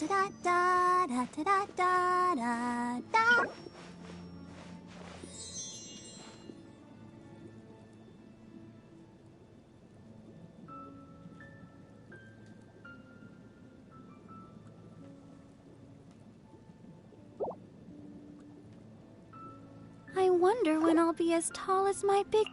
タラタラタラタラタ。I wonder when I'll be as tall as my big...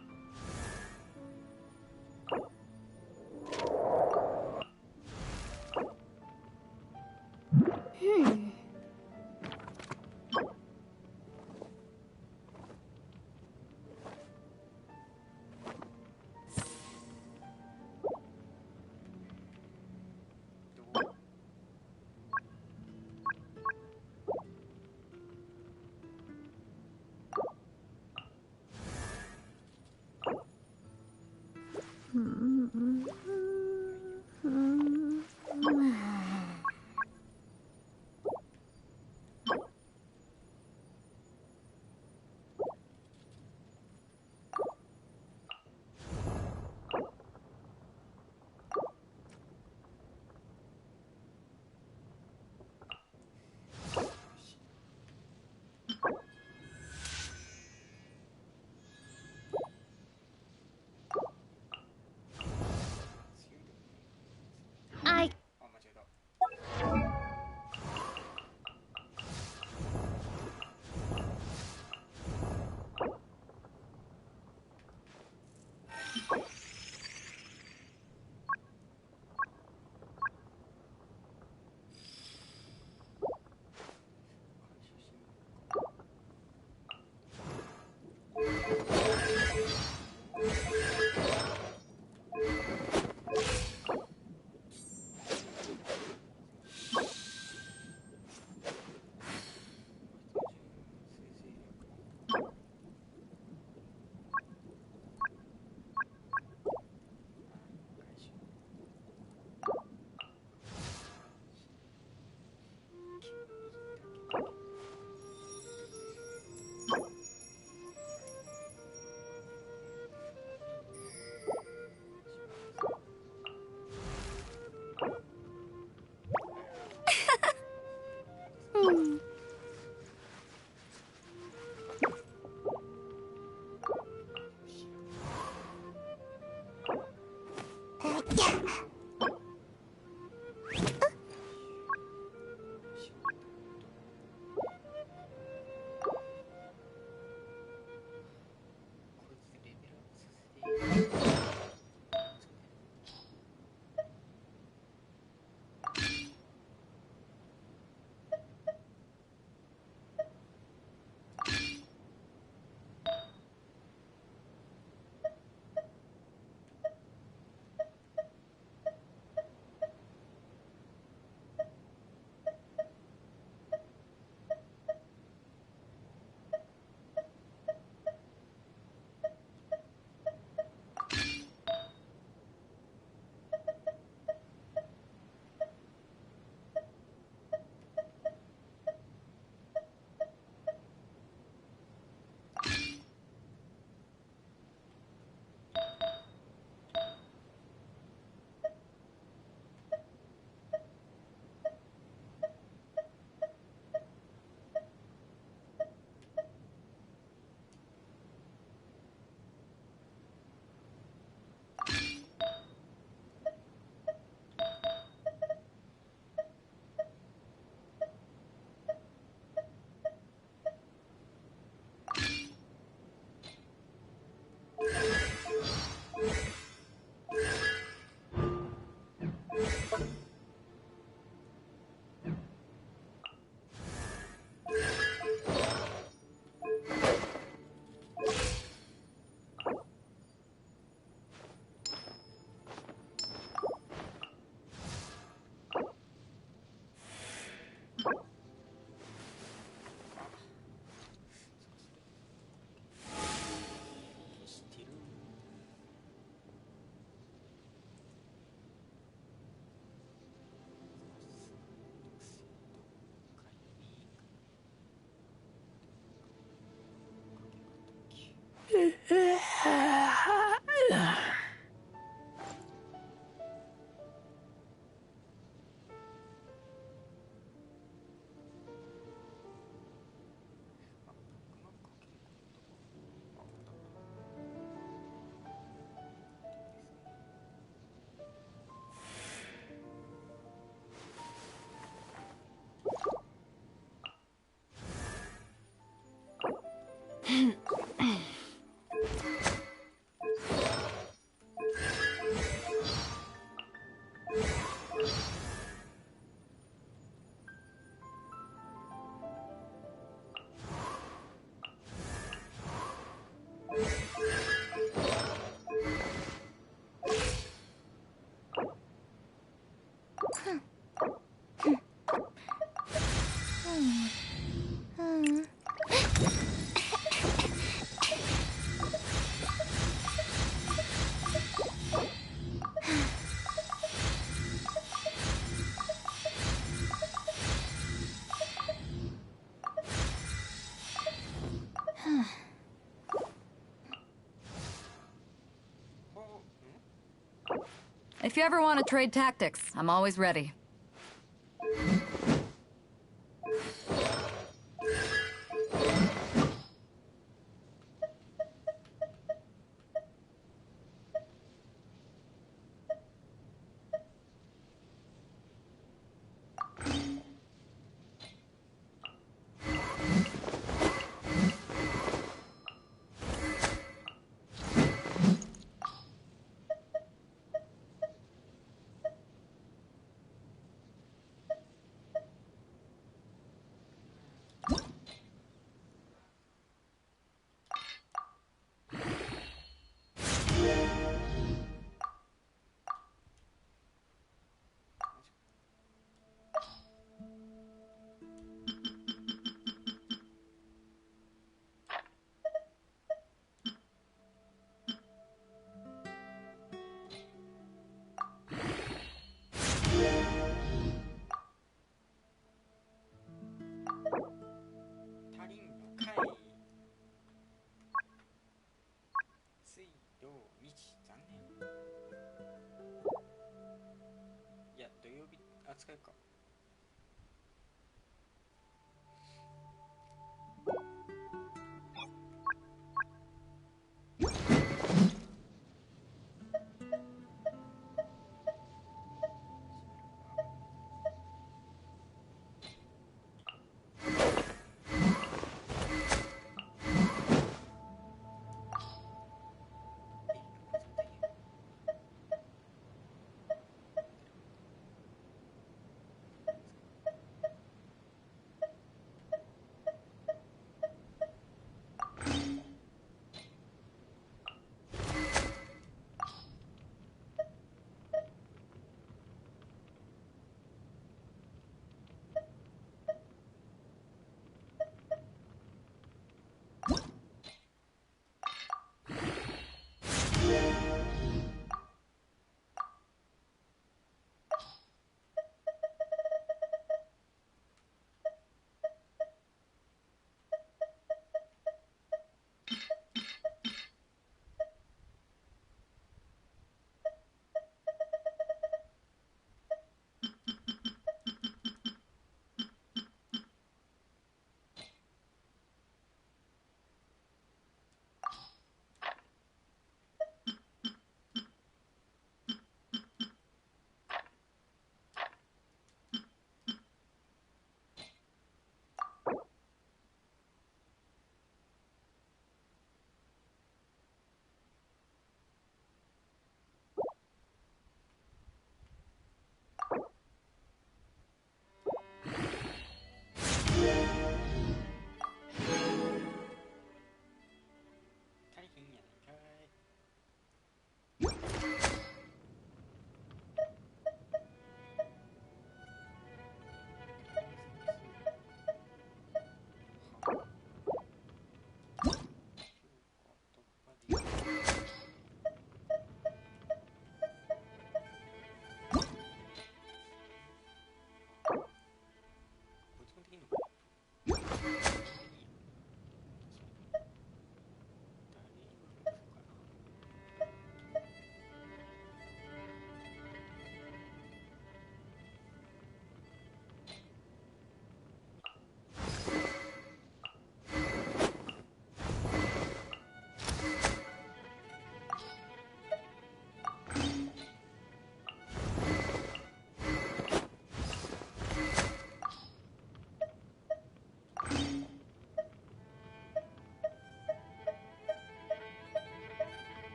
If you ever want to trade tactics, I'm always ready.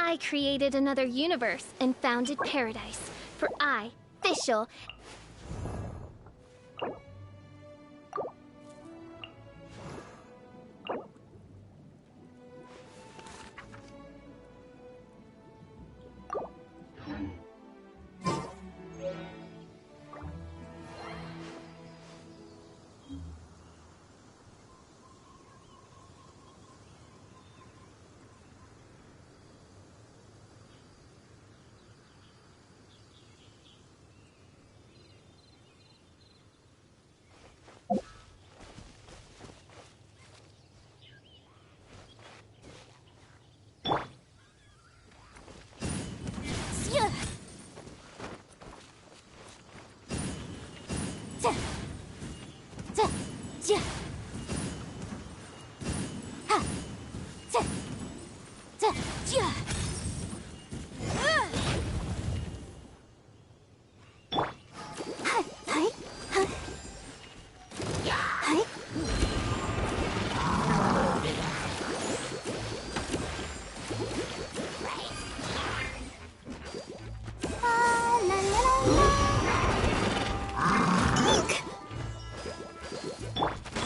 I created another universe and founded paradise. For I, Fischl,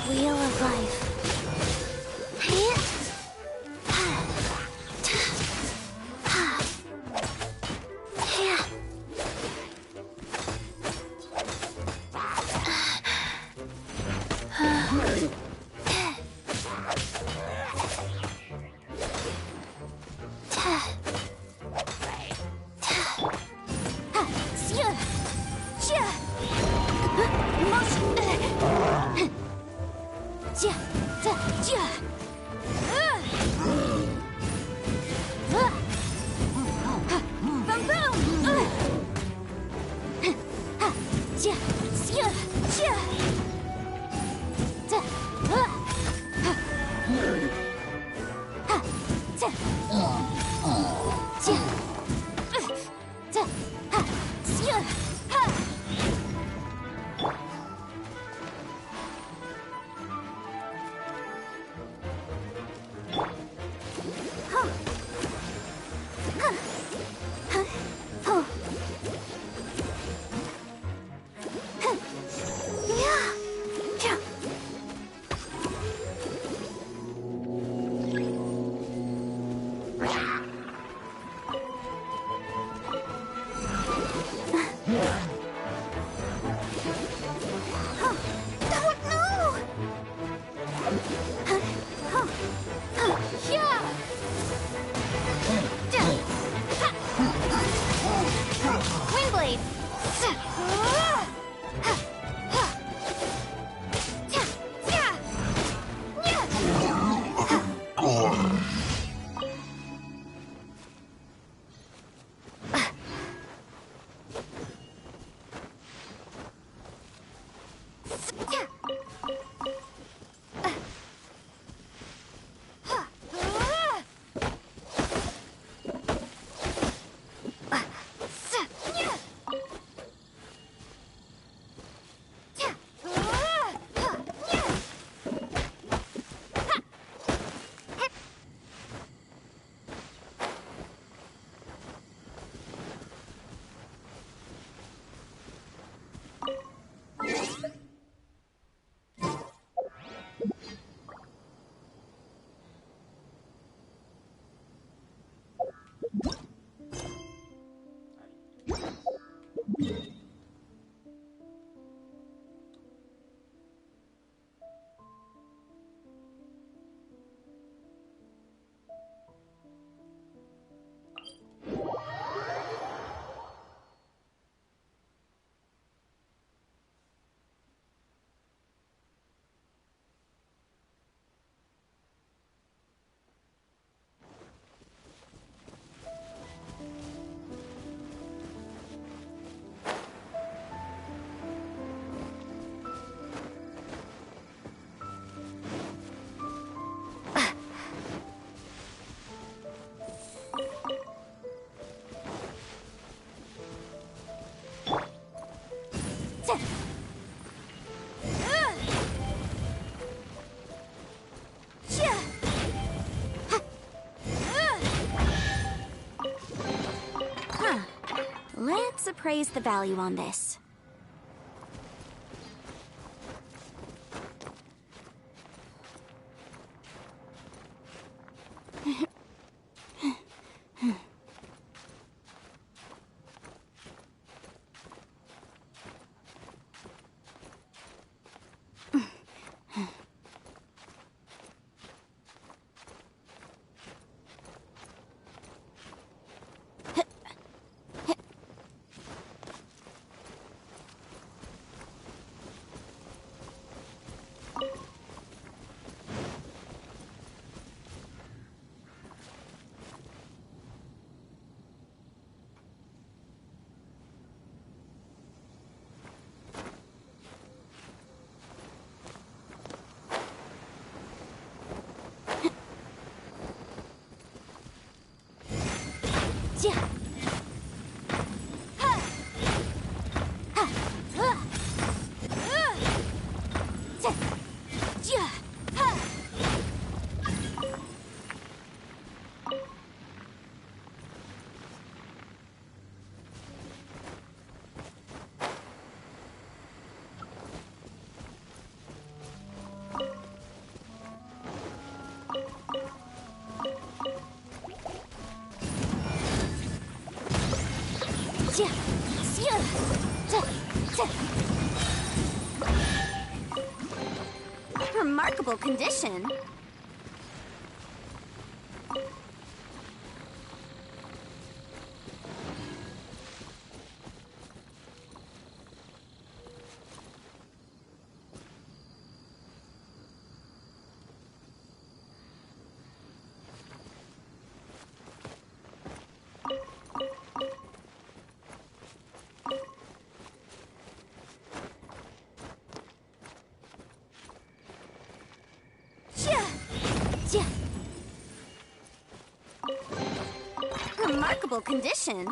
Wheel of Life. Windblade! Let's appraise the value on this. Remarkable condition. Remarkable condition.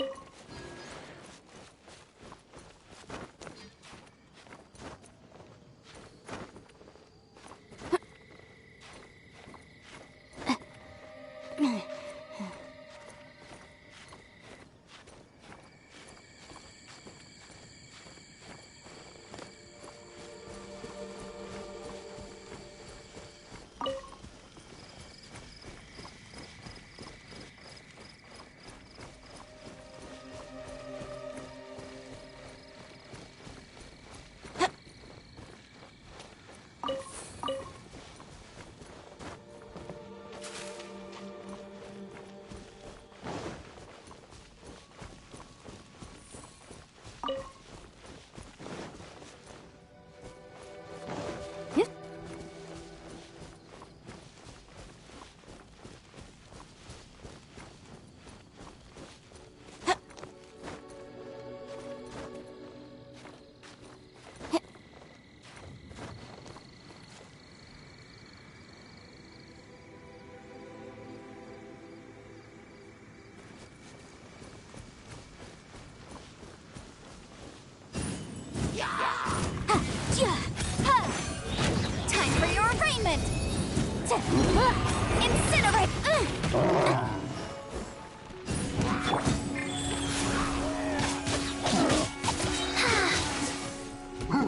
Incinerate!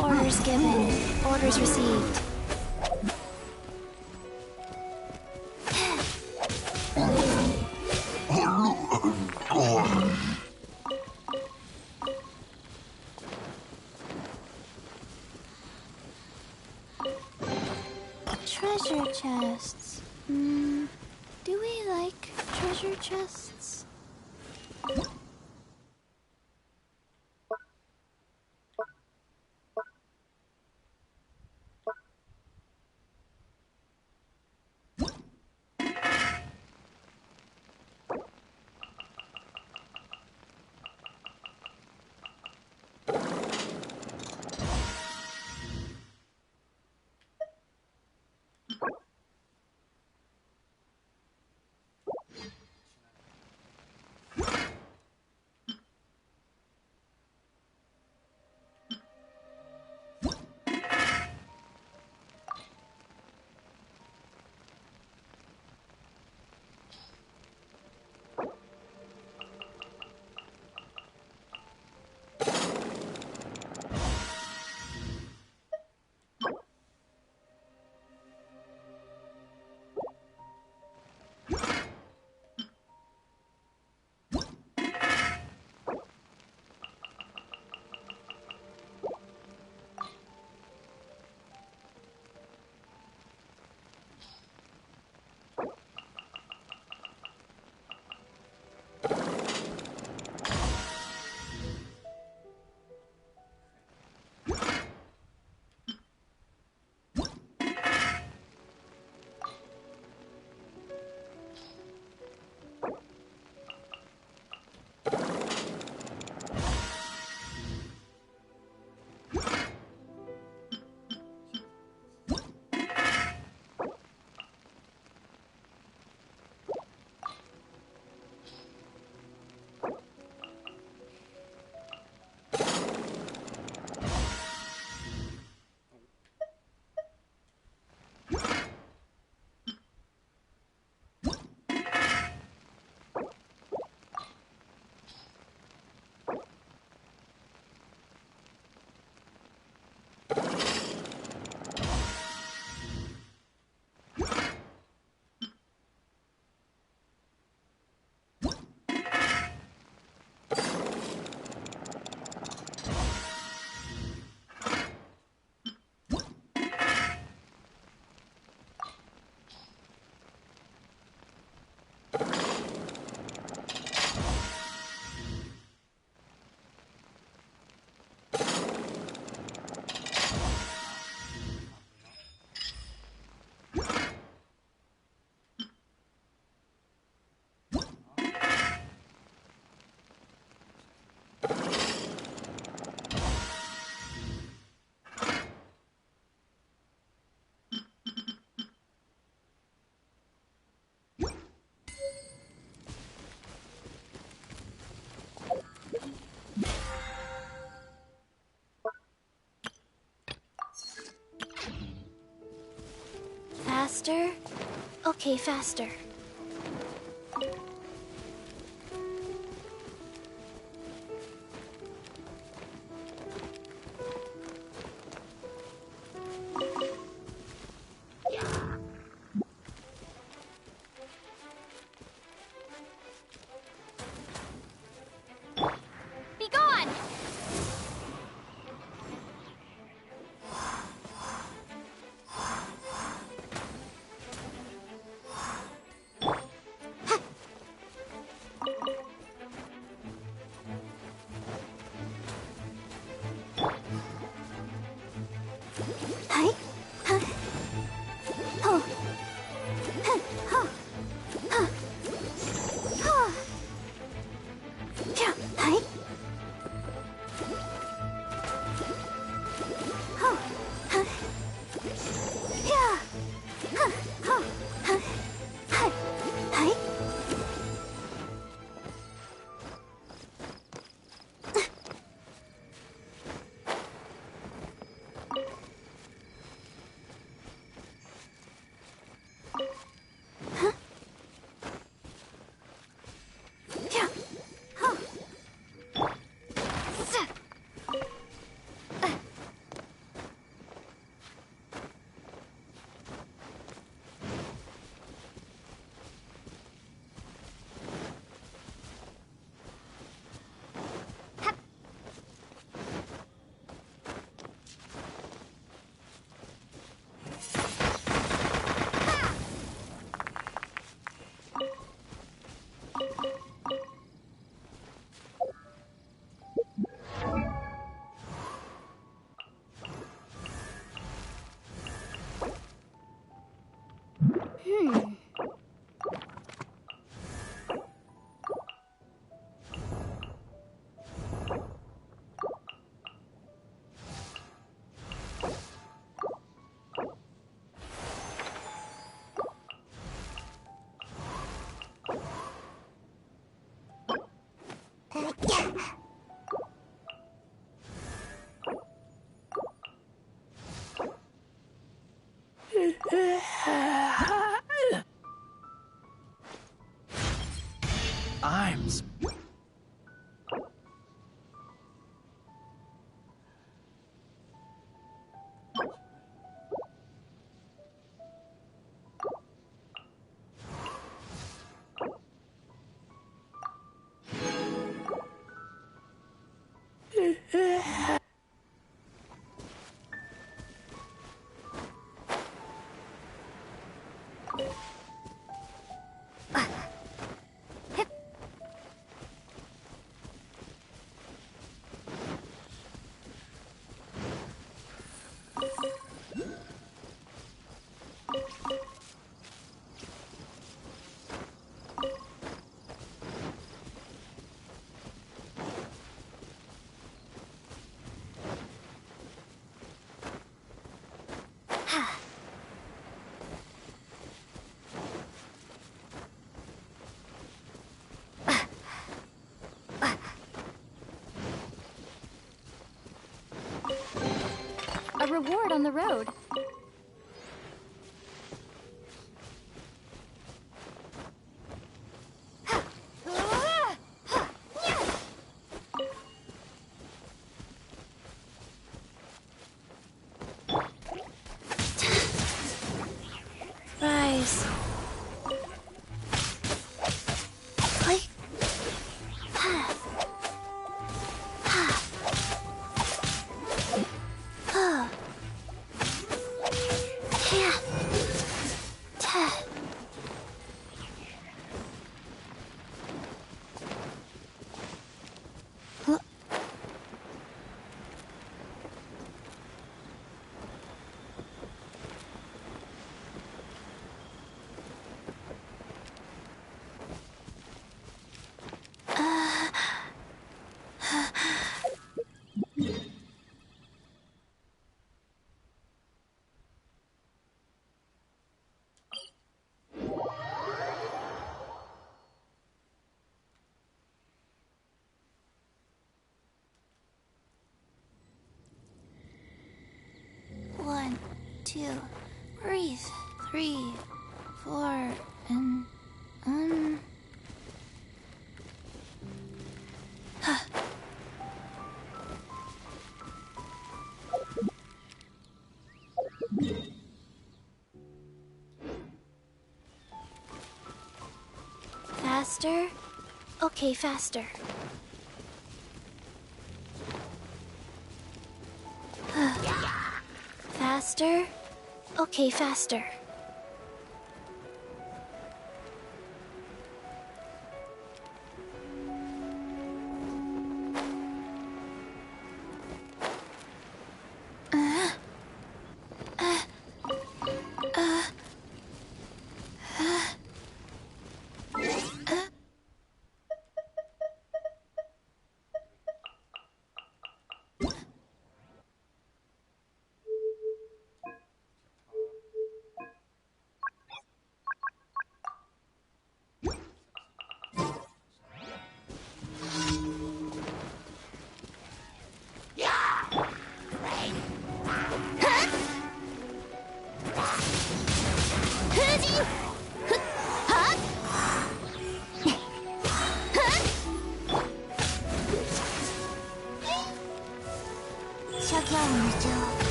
Orders given. Orders received. Treasure chests. Do we like treasure chests? Faster? Okay, faster. Be gone! Arms. A reward on the road. Rise. One, two, breathe. 3, 4, and Faster? Okay, faster. Faster? Okay, faster.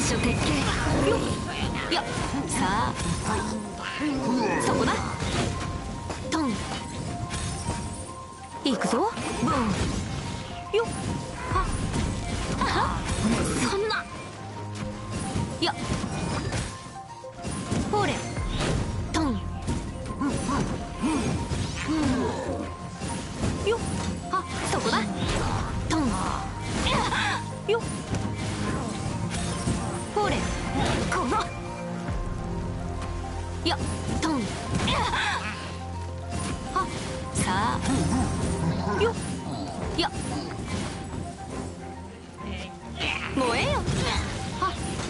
所鉄拳よっよっさあそこだトン行くぞボンよっはっはっそんなよっほれトンよっはそこだトンよっほれこのよっトンはさあよっよっ燃えよは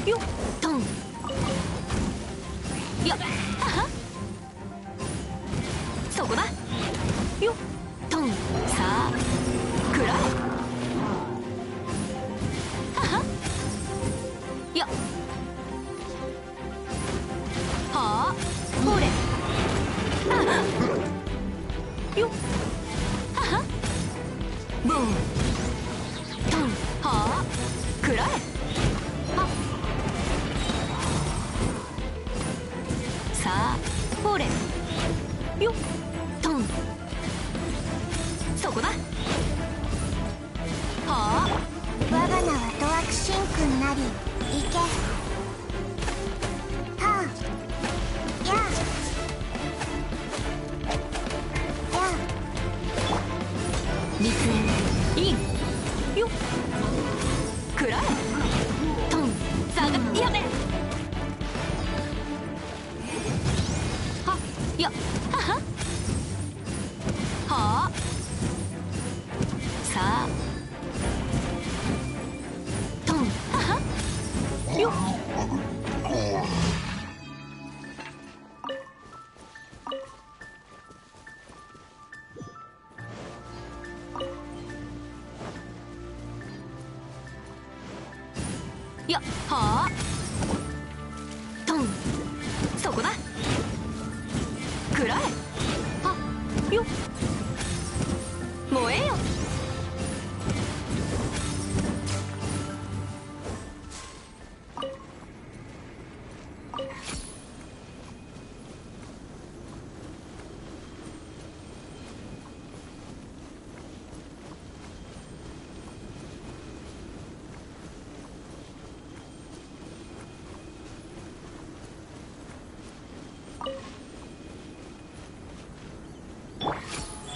よっトンよっはそこだよっトンさあくらえはよっはあほれよっはボントンはあくらえはさあほれよっトンそこだはあ我が名はドアクシンくんなり行けはあやあやあ立縁インよっくらえトン下がやめはよっはははあさあトンははよっよっはあトンそこだくらえはよっ燃えよ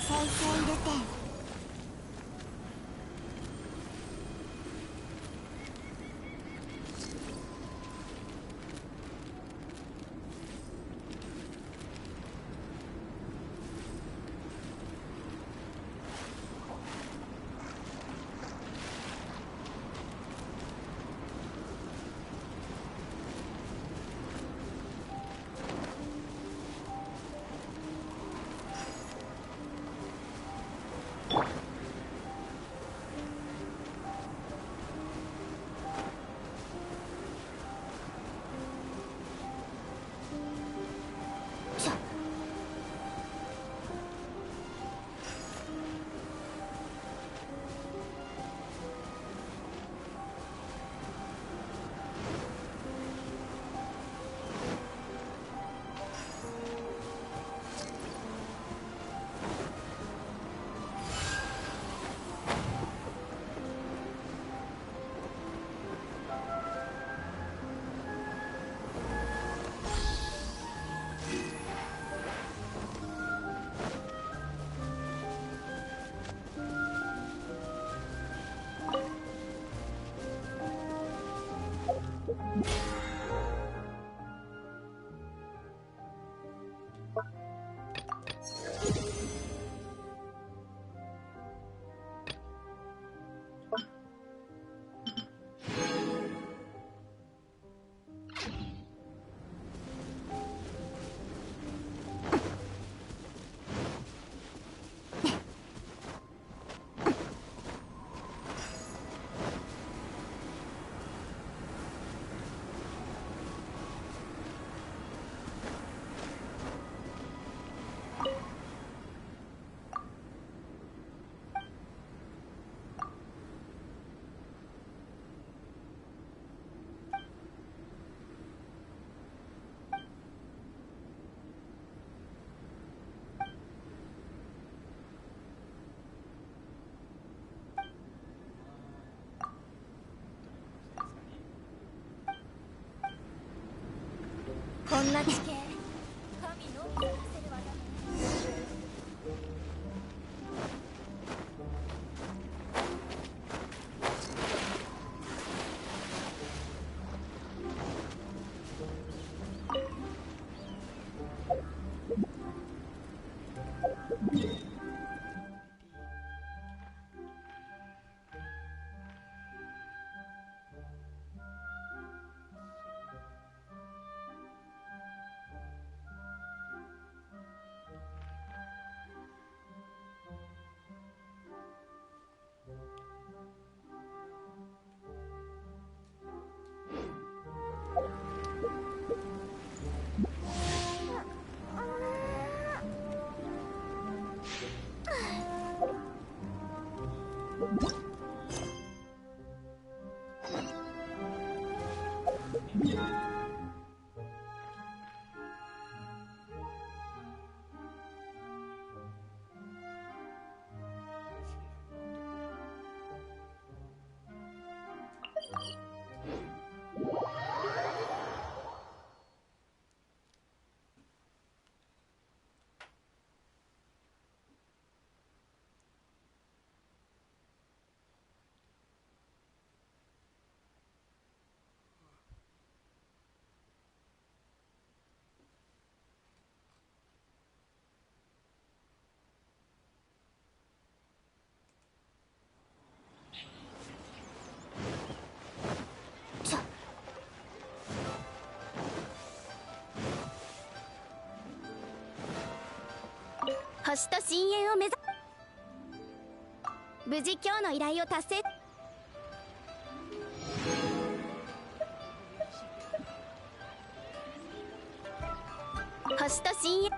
生成ルテンこんな地形神のみぞなせる技。星と深淵を目指無事今日の依頼を達成。星と深淵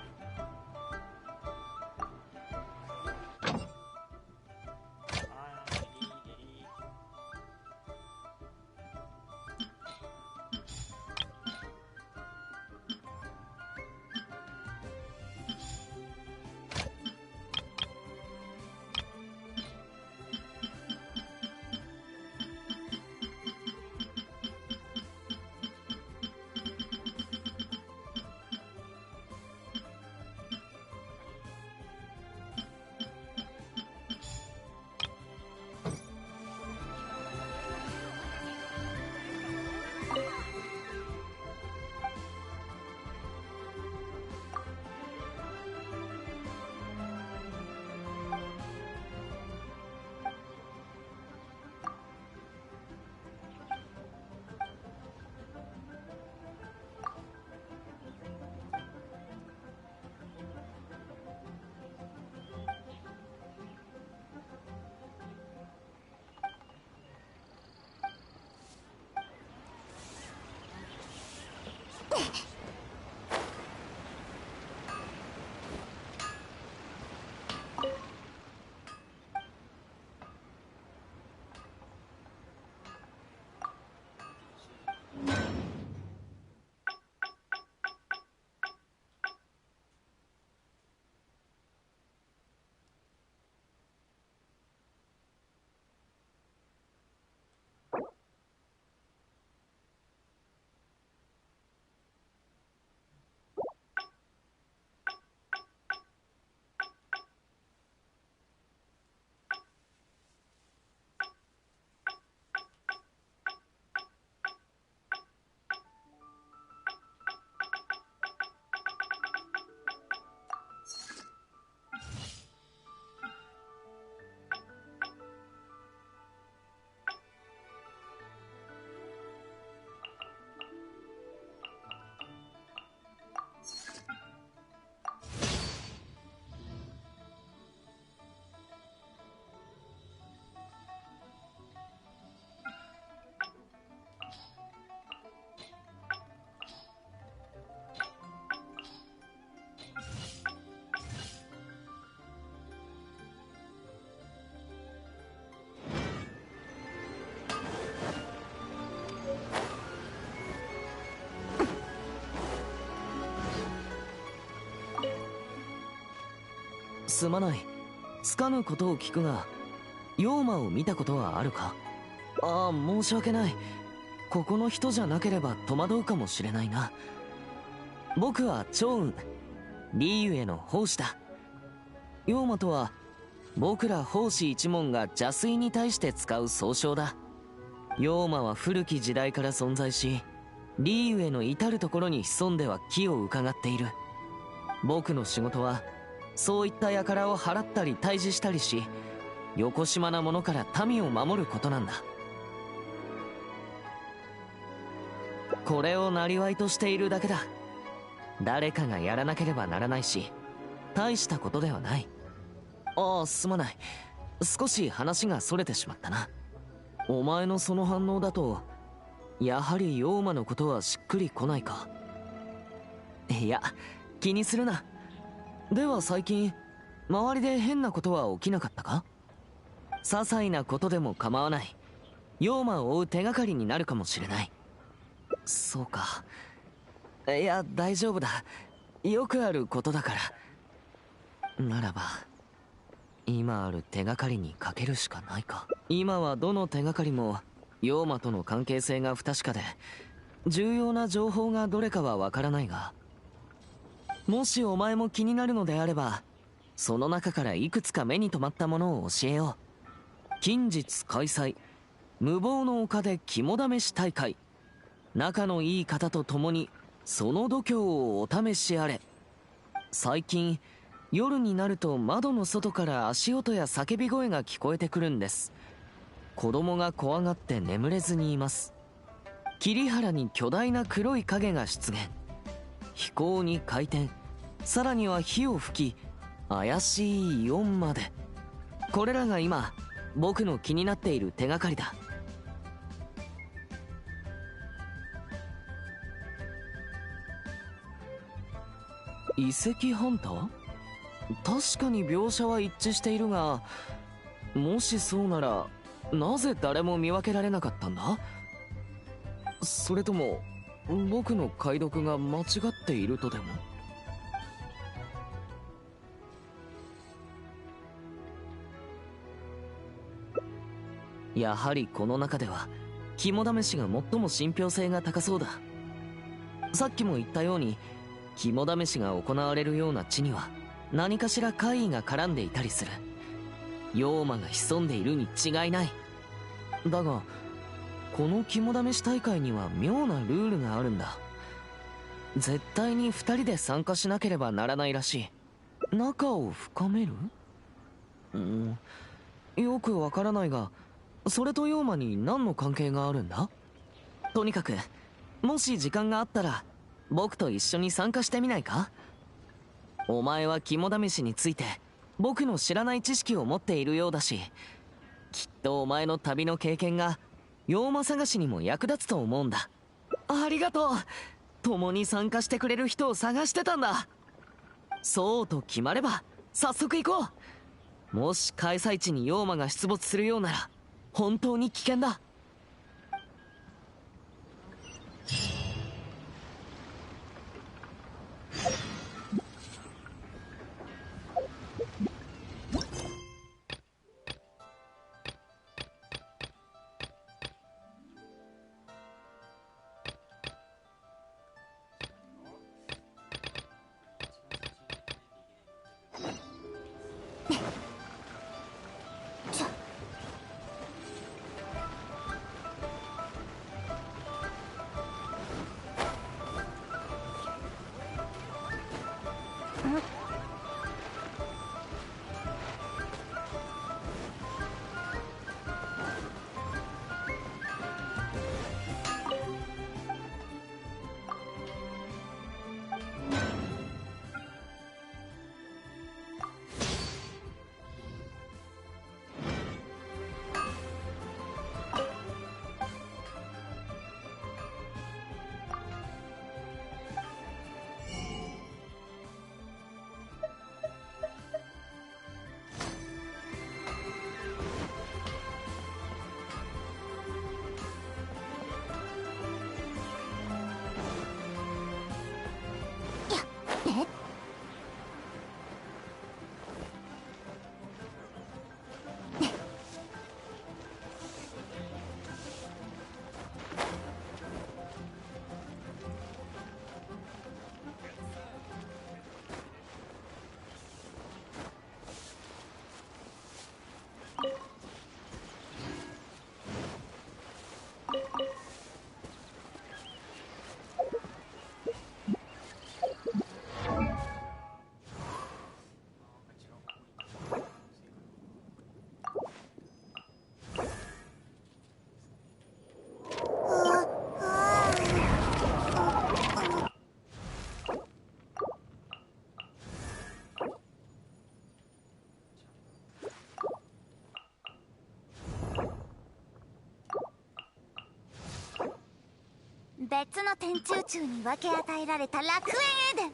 すまない。つかぬことを聞くが、妖魔を見たことはあるか？ああ、申し訳ない。ここの人じゃなければ戸惑うかもしれないな。僕は趙雲、リーユへの奉仕だ。妖魔とは僕ら奉仕一門が邪推に対して使う総称だ。妖魔は古き時代から存在し、リーユへの至る所に潜んでは気を伺っている。僕の仕事はそういった輩を払ったり退治したりし、よこしまなものから民を守ることなんだ。これを生業としているだけだ。誰かがやらなければならないし、大したことではない。ああ、すまない。少し話がそれてしまったな。お前のその反応だと、やはり妖魔のことはしっくりこないか。いや、気にするな。では最近、周りで変なことは起きなかったか？些細なことでも構わない。妖魔を追う手がかりになるかもしれない。そうか。いや、大丈夫だ。よくあることだから。ならば、今ある手がかりにかけるしかないか。今はどの手がかりも妖魔との関係性が不確かで、重要な情報がどれかはわからないが、もしお前も気になるのであれば、その中からいくつか目に留まったものを教えよう。近日開催、無謀の丘で肝試し大会。仲のいい方と共にその度胸をお試しあれ。最近夜になると窓の外から足音や叫び声が聞こえてくるんです。子供が怖がって眠れずにいます。桐原に巨大な黒い影が出現。飛行に回転、さらには火を吹き、怪しいイオンまで。これらが今僕の気になっている手がかりだ。遺跡ハンター？確かに描写は一致しているが、もしそうならなぜ誰も見分けられなかったんだ？それとも僕の解読が間違っているとでも？やはりこの中では肝試しが最も信憑性が高そうだ。さっきも言ったように、肝試しが行われるような地には何かしら怪異が絡んでいたりする。妖魔が潜んでいるに違いない。だがこの肝試し大会には妙なルールがあるんだ。絶対に2人で参加しなければならないらしい。仲を深める？よくわからないが、それと妖魔に何の関係があるんだ？とにかくもし時間があったら僕と一緒に参加してみないか？お前は肝試しについて僕の知らない知識を持っているようだし、きっとお前の旅の経験が妖魔探しにも役立つと思うんだ。ありがとう。共に参加してくれる人を探してたんだ。そうと決まれば早速行こう。もし開催地に妖魔が出没するようなら本当に危険だ。別の天中宙に分け与えられた楽園エデン。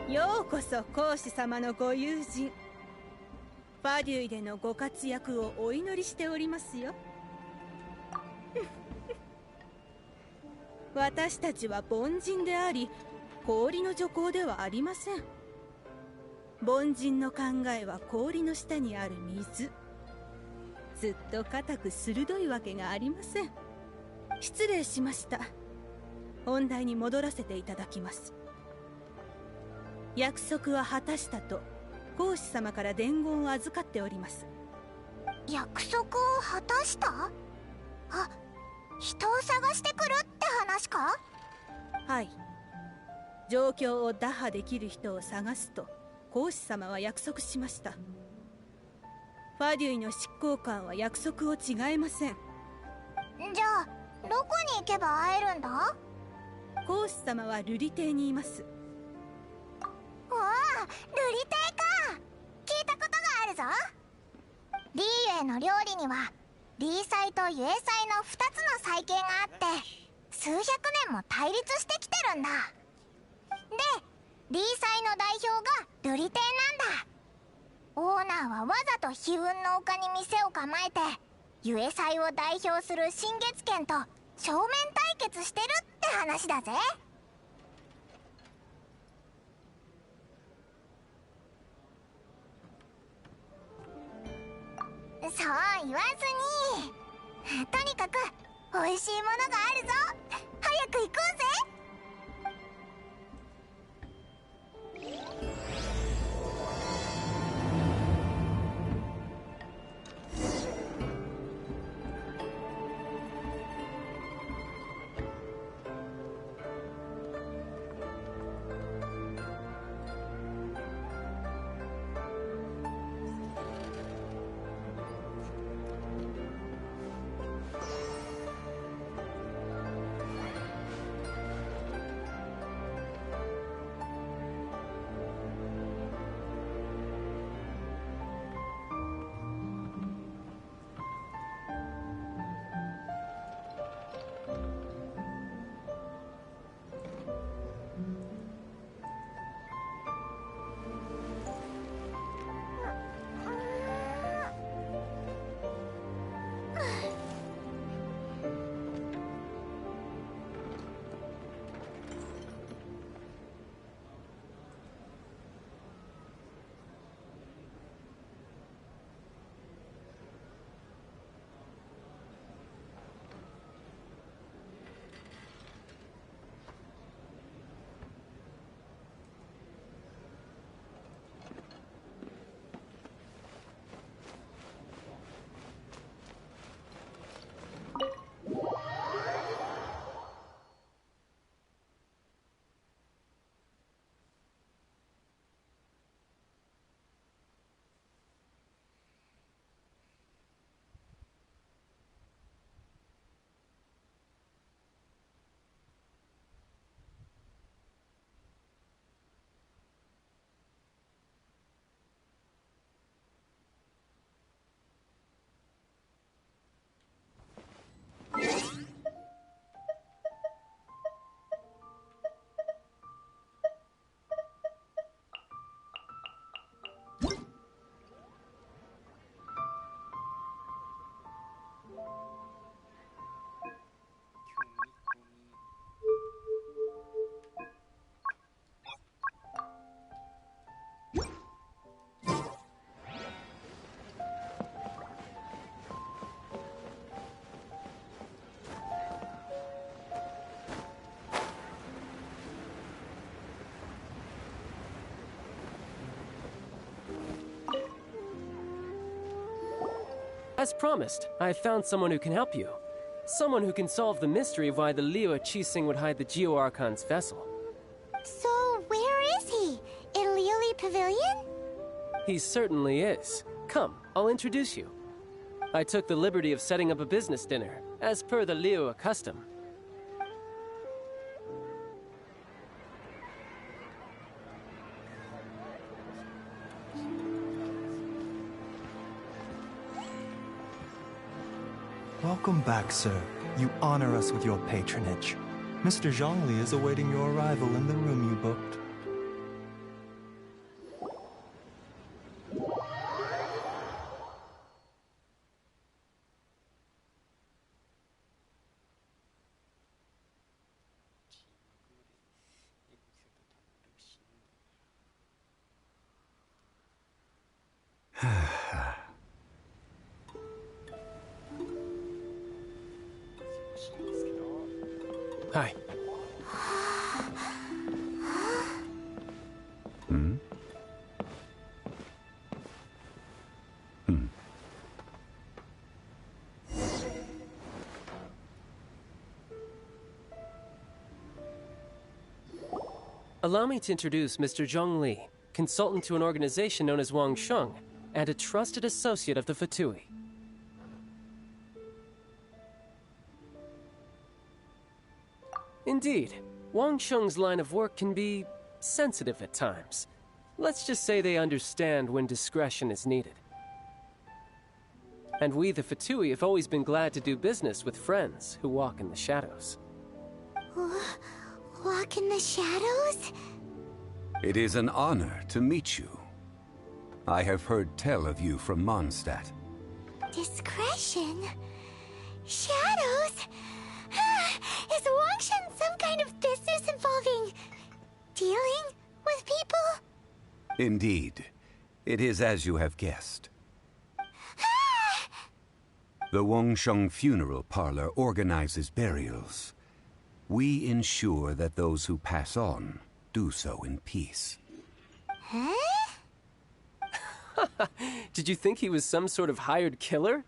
ようこそ講師様のご友人。ファデュイでのご活躍をお祈りしておりますよ。私たちは凡人であり、氷の女工ではありません。凡人の考えは氷の下にある水。ずっと固く鋭いわけがありません。失礼しました。本題に戻らせていただきます。約束は果たしたと講師様から伝言を預かっております。約束を果たした？あ、人を探してくるって話か？はい。状況を打破できる人を探すと講師様は約束しました。ファデュイの執行官は約束を違いません。じゃあどこに行けば会えるんだ？講師様は瑠璃亭にいます。おお、瑠璃亭か。聞いたことがあるぞ。リーユへの料理にはリー祭とユエ祭の2つの祭系があって数百年も対立してきてるんだ。で、リー祭の代表が瑠璃亭なんだ。オーナーはわざと悲運の丘に店を構えてユエ祭を代表する新月剣と正面対決してるって話だぜ。そう言わずに、とにかく美味しいものがあるぞ。早く行こうぜ。As promised, I have found someone who can help you. Someone who can solve the mystery of why the Liu Qixing would hide the Geo Archon's vessel. So, where is he? In Liuli Pavilion? He certainly is. Come, I'll introduce you. I took the liberty of setting up a business dinner, as per the Liu custom. Welcome back, sir. You honor us with your patronage. Mr. Zhongli is awaiting your arrival in the room you booked. Hi. Allow me to introduce Mr. Zhong Li, consultant to an organization known as Wang Sheng, and a trusted associate of the Fatui. Indeed, Wang Sheng's line of work can be sensitive at times. Let's just say they understand when discretion is needed. And we, the Fatui, have always been glad to do business with friends who walk in the shadows. Walk in the shadows? It is an honor to meet you. I have heard tell of you from Mondstadt. Discretion? Shadows? Is Wangshan some kind of business involving dealing with people? Indeed. It is as you have guessed. The Wangsheng Funeral Parlor organizes burials. We ensure that those who pass on do so in peace. Huh? Did you think he was some sort of hired killer?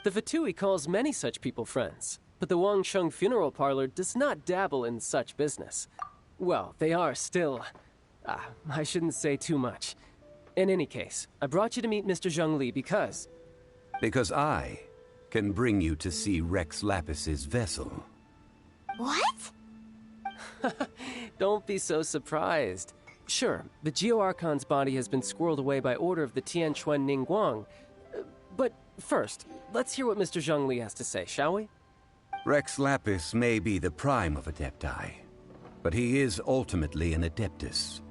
The Fatui calls many such people friends, but the Wangsheng Funeral Parlor does not dabble in such business. Well, they are still... I shouldn't say too much. In any case, I brought you to meet Mr. Zhong Li because... Because I can bring you to see Rex Lapis's vessel. What? Don't be so surprised. Sure, the Geo Archon's body has been squirreled away by order of the Tianquan Ningguang. But first, let's hear what Mr. Zhong Li has to say, shall we? Rex Lapis may be the prime of Adepti, but he is ultimately an Adeptus.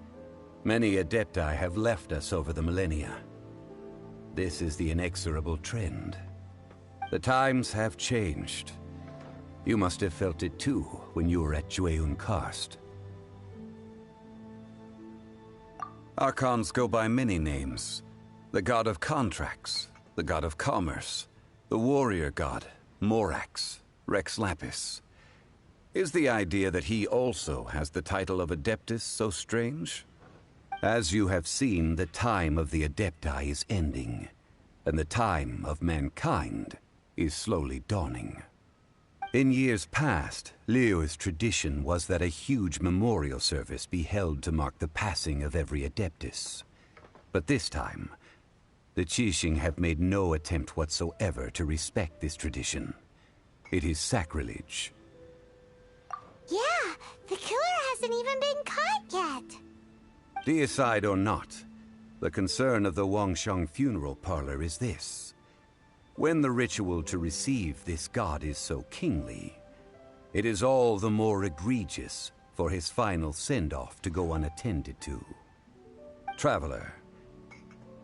Many Adepti have left us over the millennia. This is the inexorable trend. The times have changed. You must have felt it too when you were at Jueyun Karst. Archons go by many names. The god of contracts, the god of commerce, the warrior god, Morax, Rex Lapis. Is the idea that he also has the title of Adeptus so strange? As you have seen, the time of the Adepti is ending, and the time of mankind is slowly dawning. In years past, Liu's tradition was that a huge memorial service be held to mark the passing of every Adeptus. But this time, the Qixing have made no attempt whatsoever to respect this tradition. It is sacrilege. Yeah, the killer hasn't even been caught yet. Deicide or not, the concern of the Wangsheng Funeral Parlor is this. When the ritual to receive this god is so kingly, it is all the more egregious for his final send-off to go unattended to. Traveler,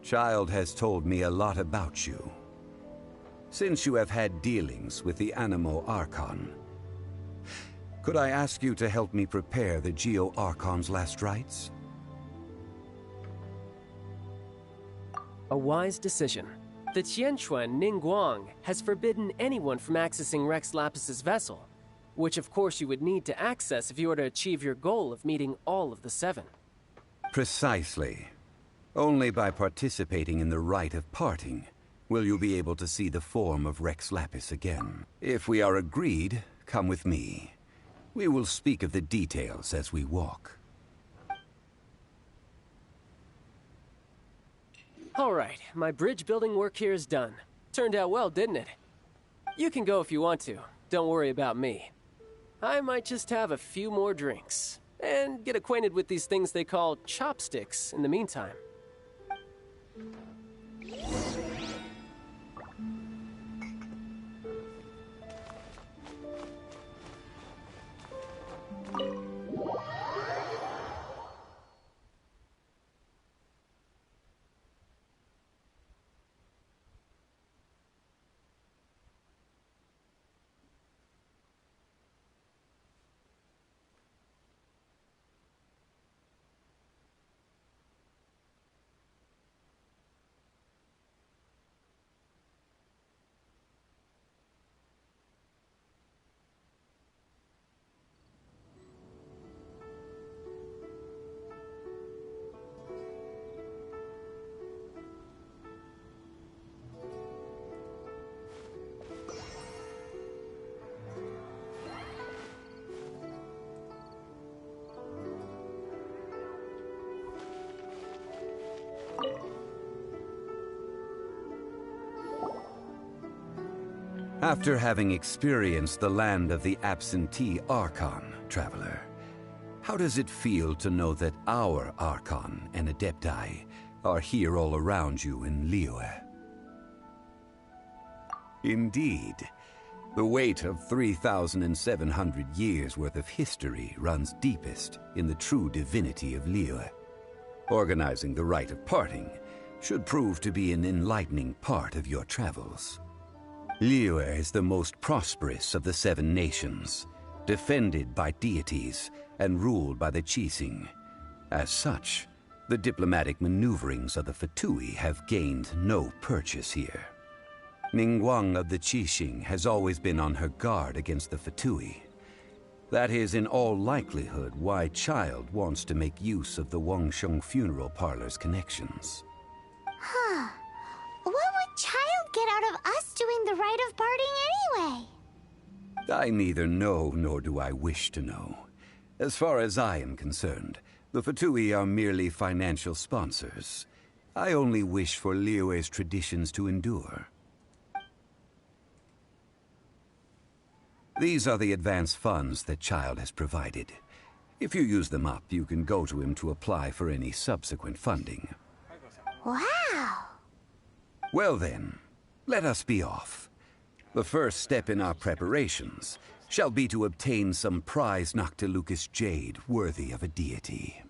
Child has told me a lot about you. Since you have had dealings with the Animo Archon, could I ask you to help me prepare the Geo Archon's last rites? A wise decision. The Tianquan Ningguang has forbidden anyone from accessing Rex Lapis's vessel, which of course you would need to access if you were to achieve your goal of meeting all of the seven. Precisely. Only by participating in the rite of parting will you be able to see the form of Rex Lapis again. If we are agreed, come with me. We will speak of the details as we walk. All right, my bridge building work here is done. Turned out well, didn't it? You can go if you want to. Don't worry about me. I might just have a few more drinks and get acquainted with these things they call chopsticks in the meantime. After having experienced the land of the absentee Archon, traveler, how does it feel to know that our Archon and Adepti are here all around you in Liyue? Indeed, the weight of 3,700 years worth of history runs deepest in the true divinity of Liyue. Organizing the rite of parting should prove to be an enlightening part of your travels. Liyue is the most prosperous of the 7 nations, defended by deities and ruled by the Qixing. As such, the diplomatic maneuverings of the Fatui have gained no purchase here. Ningguang of the Qixing has always been on her guard against the Fatui. That is in all likelihood why Child wants to make use of the Wangsheng funeral parlor's connections. Huh. What would Child get out of us doing the rite of parting anyway? I neither know nor do I wish to know. As far as I am concerned, the Fatui are merely financial sponsors. I only wish for Liyue's traditions to endure. These are the advance funds that Child has provided. If you use them up, you can go to him to apply for any subsequent funding. Wow! Well then, let us be off. The first step in our preparations shall be to obtain some prized Noctilucous jade worthy of a deity.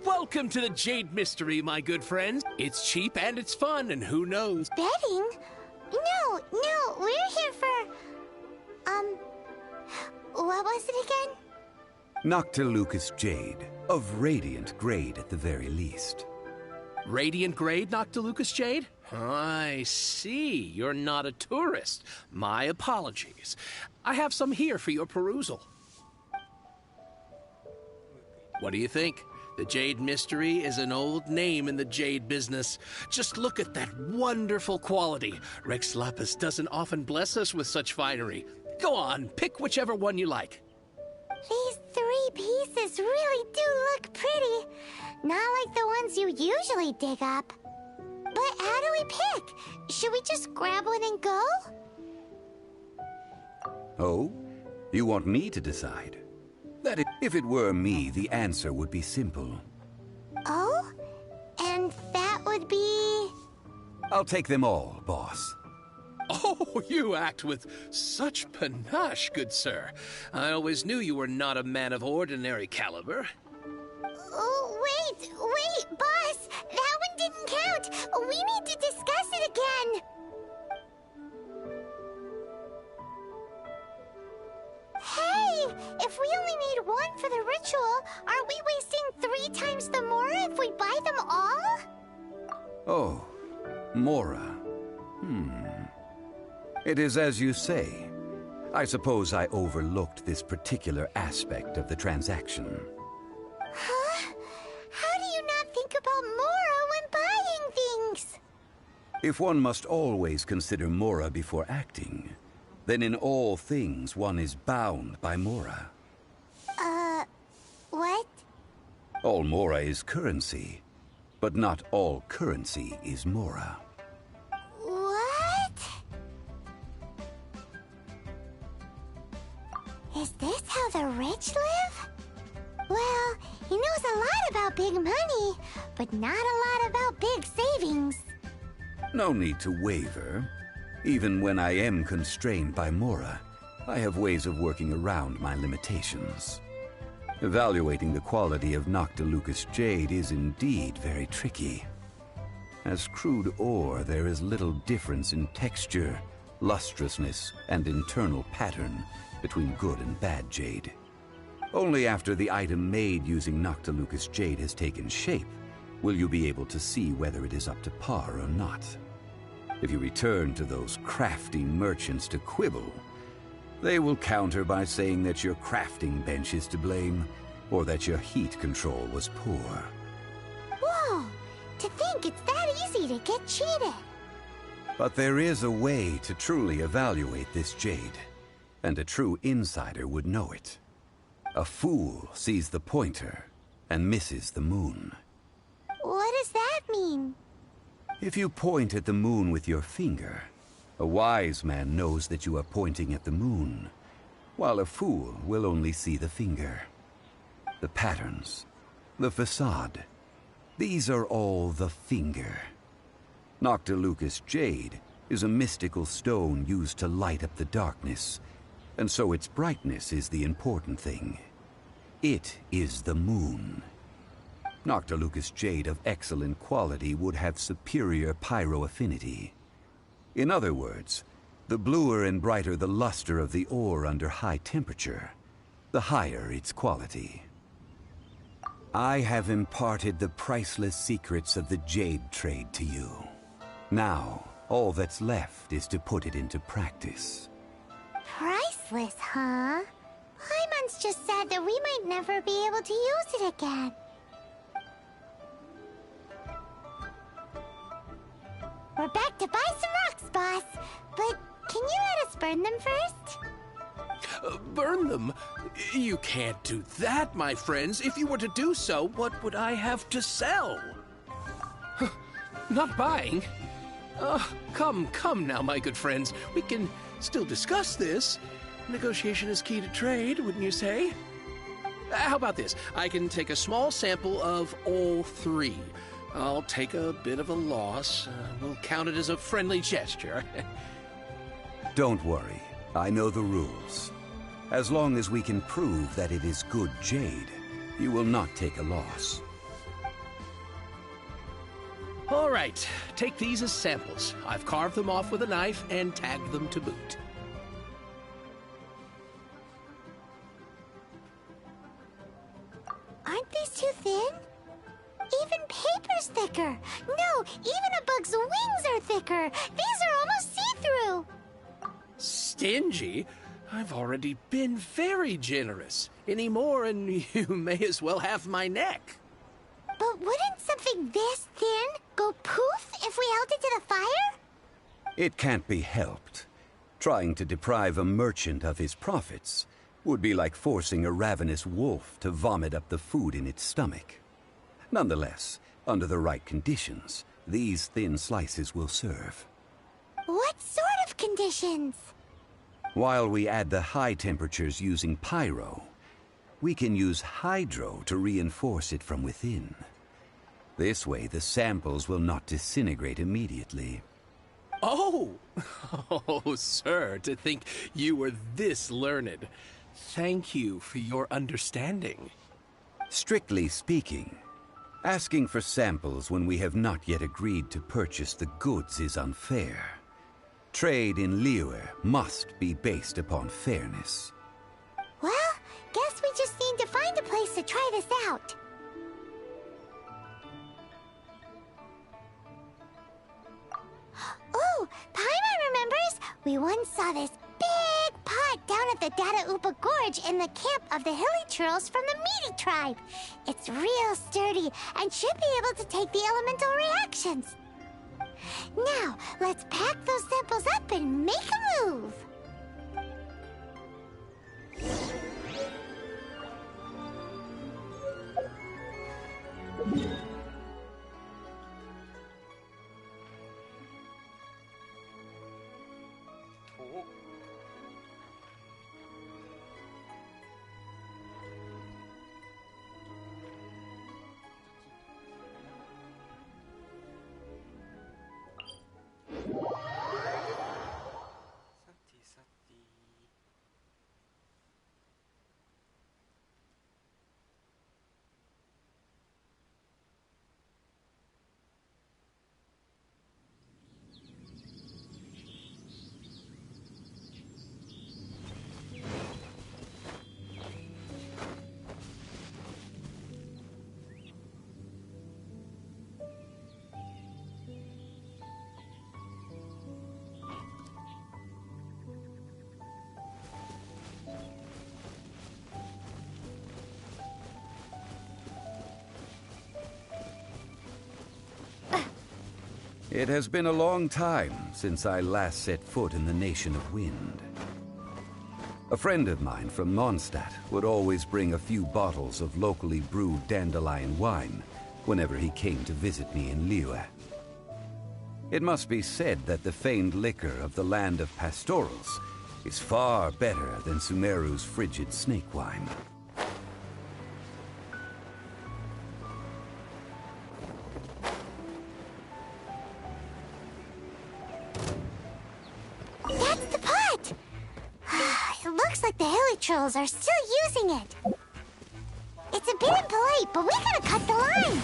Welcome to the Jade Mystery, my good friends. It's cheap and it's fun, and who knows? Betting? No, we're here for... what was it again? Noctilucous jade, of radiant grade at the very least. Radiant grade Noctilucous jade? I see. You're not a tourist. My apologies. I have some here for your perusal. What do you think? The Jade Mystery is an old name in the jade business. Just look at that wonderful quality. Rex Lapis doesn't often bless us with such finery. Go on, pick whichever one you like. These 3 pieces really do look pretty. Not like the ones you usually dig up. But how do we pick? Should we just grab one and go? Oh? You want me to decide? That if it were me, the answer would be simple. Oh? And that would be... I'll take them all, boss. Oh, you act with such panache, good sir. I always knew you were not a man of ordinary caliber. Oh, wait, boss! That one didn't count! We need to discuss it again! Hey! If we only need one for the ritual, aren't we wasting 3 times the Mora if we buy them all? Oh, Mora. It is as you say. I suppose I overlooked this particular aspect of the transaction. Huh? How do you not think about Mora when buying things? If one must always consider Mora before acting, then in all things one is bound by Mora. What? All Mora is currency, but not all currency is Mora. What? Is this how the rich live? Well, he knows a lot about big money, but not a lot about big savings. No need to waver. Even when I am constrained by Mora, I have ways of working around my limitations. Evaluating the quality of Noctilucous jade is indeed very tricky. As crude ore, there is little difference in texture, lustrousness, and internal pattern between good and bad jade. Only after the item made using Noctilucous jade has taken shape will you be able to see whether it is up to par or not. If you return to those crafty merchants to quibble, they will counter by saying that your crafting bench is to blame, or that your heat control was poor. Whoa! To think it's that easy to get cheated! But there is a way to truly evaluate this jade, and a true insider would know it. A fool sees the pointer and misses the moon. What does that mean? If you point at the moon with your finger, a wise man knows that you are pointing at the moon, while a fool will only see the finger. The patterns, the facade, these are all the finger. Noctilucous jade is a mystical stone used to light up the darkness, and so its brightness is the important thing. It is the moon. Noctilucous jade of excellent quality would have superior pyro affinity. In other words, the bluer and brighter the luster of the ore under high temperature, the higher its quality. I have imparted the priceless secrets of the jade trade to you. Now, all that's left is to put it into practice. Priceless, huh? Paimon's just said that we might never be able to use it again. We're back to buy some rocks, boss. But can you let us burn them first? Burn them? You can't do that, my friends. If you were to do so, what would I have to sell? Not buying? Come now, my good friends. We can still discuss this. Negotiation is key to trade, wouldn't you say? How about this? I can take a small sample of all 3. I'll take a bit of a loss. We'll count it as a friendly gesture. Don't worry. I know the rules. As long as we can prove that it is good jade, you will not take a loss. All right. Take these as samples. I've carved them off with a knife and tagged them to boot. Aren't these too thin? Even paper's thicker. No, even a bug's wings are thicker. These are almost see-through. Stingy? I've already been very generous. Any more and you may as well have my neck. But wouldn't something this thin go poof if we held it to the fire? It can't be helped. Trying to deprive a merchant of his profits would be like forcing a ravenous wolf to vomit up the food in its stomach. Nonetheless, under the right conditions, these thin slices will serve. What sort of conditions? While we add the high temperatures using pyro, we can use hydro to reinforce it from within. This way, the samples will not disintegrate immediately. Oh! Oh, sir, to think you were this learned. Thank you for your understanding. Strictly speaking, asking for samples when we have not yet agreed to purchase the goods is unfair. Trade in Liyue must be based upon fairness. Well, guess we just need to find a place to try this out. Oh, Paimon remembers! We once saw this big pot down at the Data Upa Gorge in the camp of the Hilly Churls from the Meaty tribe. It's real sturdy and should be able to take the elemental reactions. Now, let's pack those samples up and make a move. It has been a long time since I last set foot in the Nation of Wind. A friend of mine from Mondstadt would always bring a few bottles of locally brewed dandelion wine whenever he came to visit me in Liyue. It must be said that the famed liquor of the land of pastorals is far better than Sumeru's frigid snake wine. That's the pot! It looks like the Hilly Trolls are still using it. It's a bit impolite, but we gotta cut the line.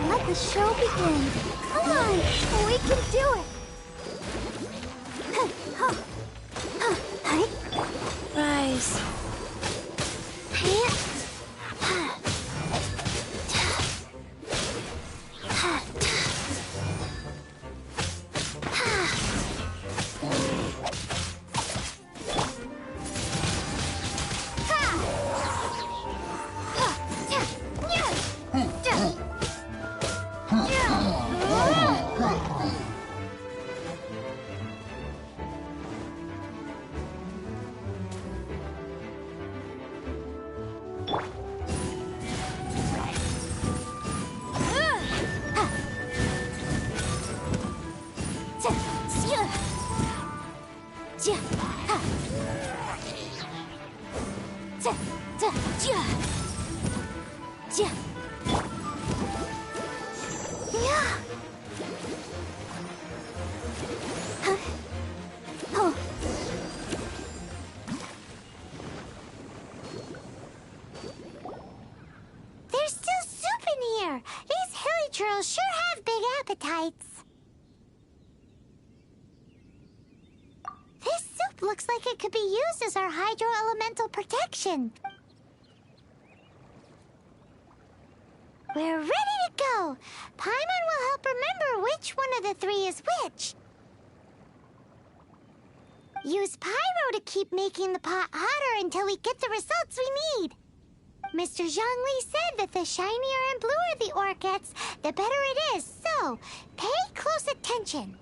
Let the show begin. Come on, we can do it. Rise. There's still soup in here. These Hilly Trolls sure have big appetites. This soup looks like it could be used as our hydro-elemental protection. We're ready to go. Paimon will help remember which one of the three is which. Use Pyro to keep making the pot hotter until we get the results we need. Mr. Zhongli said that the shinier and bluer the ore gets, the better it is, so pay close attention.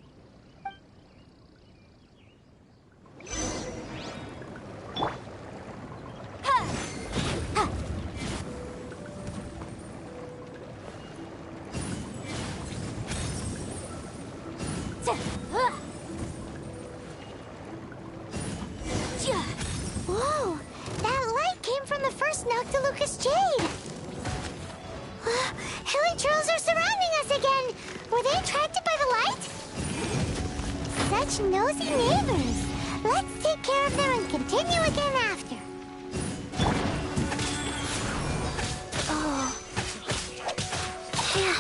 Whoa! That light came from the first Noctilucous Jade! Hilly Trolls such nosy neighbors. Let's take care of them and continue again after. Oh. Yeah.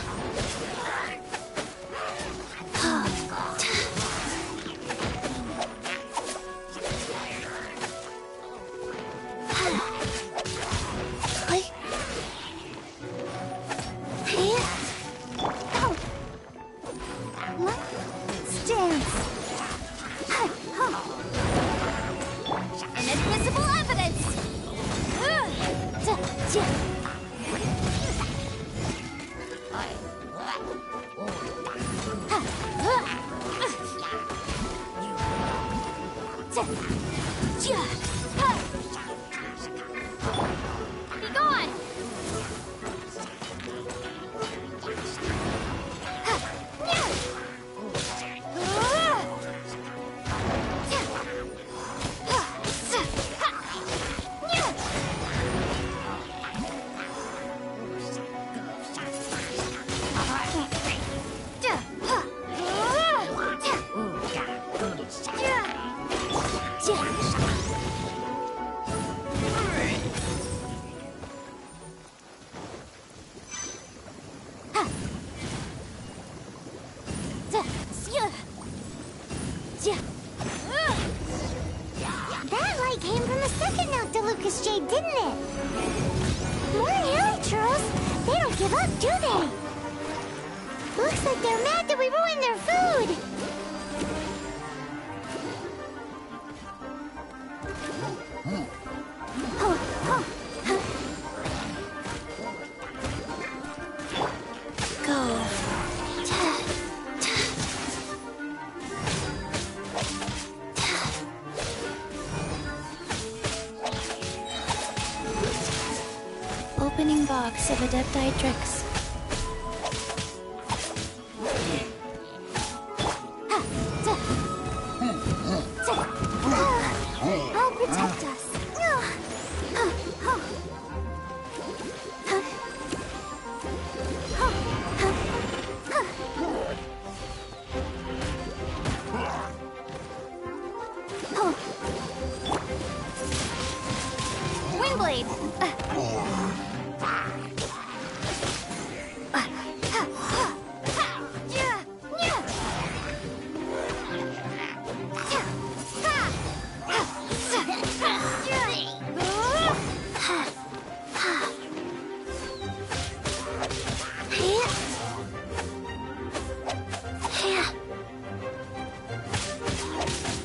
Inadmissible evidence! Be gone! That light came from the second note to Lucas Jade, didn't it? More hairy churros? They don't give up, do they? Looks like they're mad that we ruined their food. Go. Opening box of Adepti tricks. I'll protect us. Wingblade.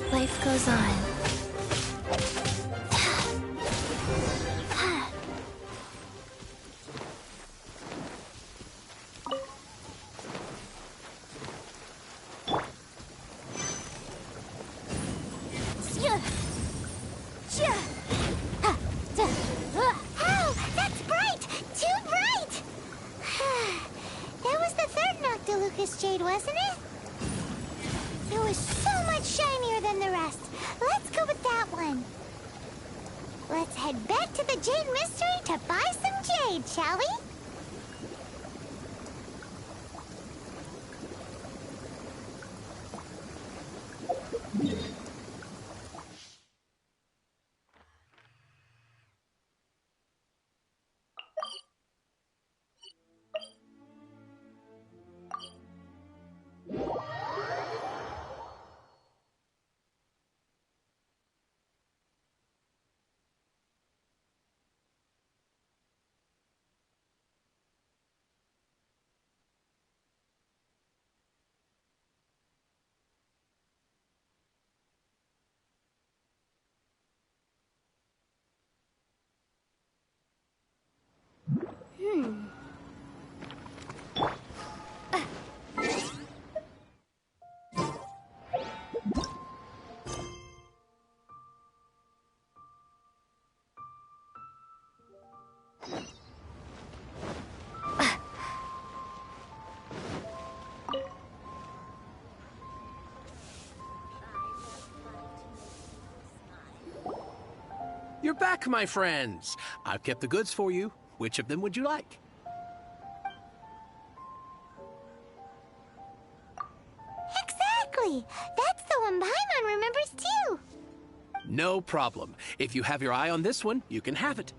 Life goes on. Oh, that's bright! Too bright! That was the third Nocta Lucas Jade, wasn't it? It was so much shinier than the rest. Let's go with that one. Let's head back to the Jade Mystery to buy some jade, shall we? You're back, my friends. I've kept the goods for you. Which of them would you like? Exactly. That's the one Paimon remembers too. No problem. If you have your eye on this one, you can have it.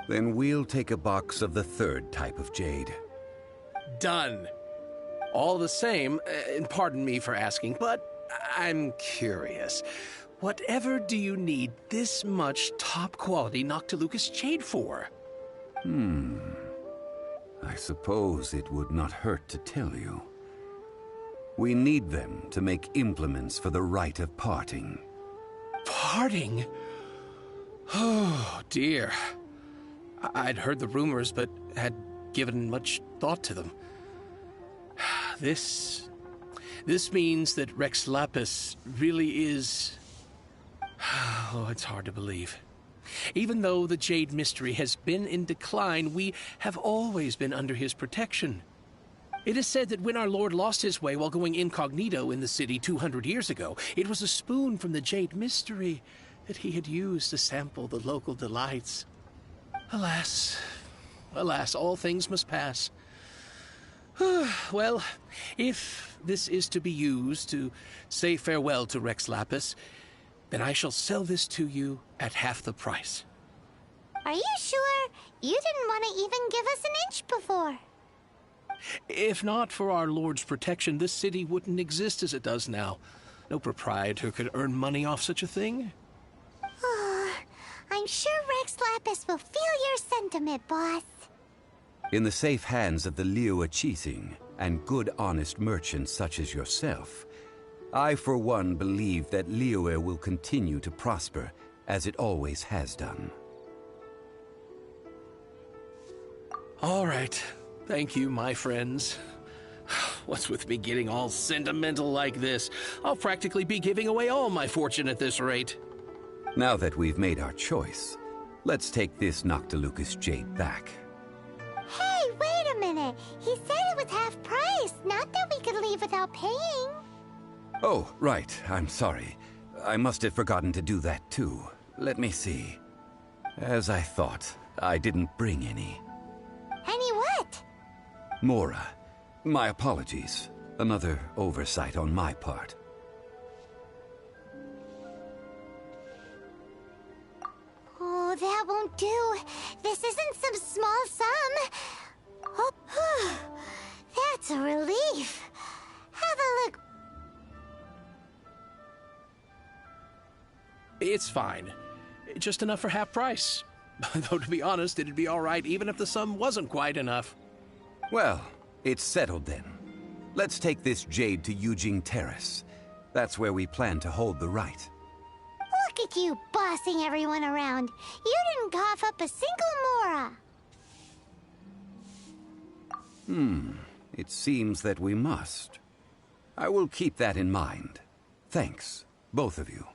Then we'll take a box of the third type of jade. Done. All the same, and pardon me for asking, but I'm curious. Whatever do you need this much top-quality Noctilucous jade for? I suppose it would not hurt to tell you. We need them to make implements for the rite of parting. Parting? Oh, dear. I'd heard the rumors, but had given much thought to them. This means that Rex Lapis really is... Oh, it's hard to believe. Even though the Jade Mystery has been in decline, we have always been under his protection. It is said that when our Lord lost his way while going incognito in the city 200 years ago, it was a spoon from the Jade Mystery that he had used to sample the local delights. Alas, alas, all things must pass. Well, if this is to be used to say farewell to Rex Lapis, then I shall sell this to you at half the price. Are you sure? You didn't want to even give us an inch before. If not for our Lord's protection, this city wouldn't exist as it does now. No proprietor could earn money off such a thing. I'm sure Rex Lapis will feel your sentiment, boss. In the safe hands of the Liu Chising and good honest merchants such as yourself, I for one believe that Liyue will continue to prosper as it always has done. All right. Thank you, my friends. What's with me getting all sentimental like this? I'll practically be giving away all my fortune at this rate. Now that we've made our choice, let's take this Noctilucous jade back. Hey, wait a minute. He said it was half price, not that we could leave without paying. Oh, right. I'm sorry. I must have forgotten to do that too. Let me see. As I thought, I didn't bring any. Any what? Mora. My apologies. Another oversight on my part. Oh, that won't do. This isn't some small sum. Oh, that's a relief. Have a look. It's fine. Just enough for half price. Though, to be honest, it'd be all right even if the sum wasn't quite enough. Well, it's settled then. Let's take this jade to Yujing Terrace. That's where we plan to hold the rite. Look at you bossing everyone around. You didn't cough up a single Mora. It seems that we must. I will keep that in mind. Thanks, both of you.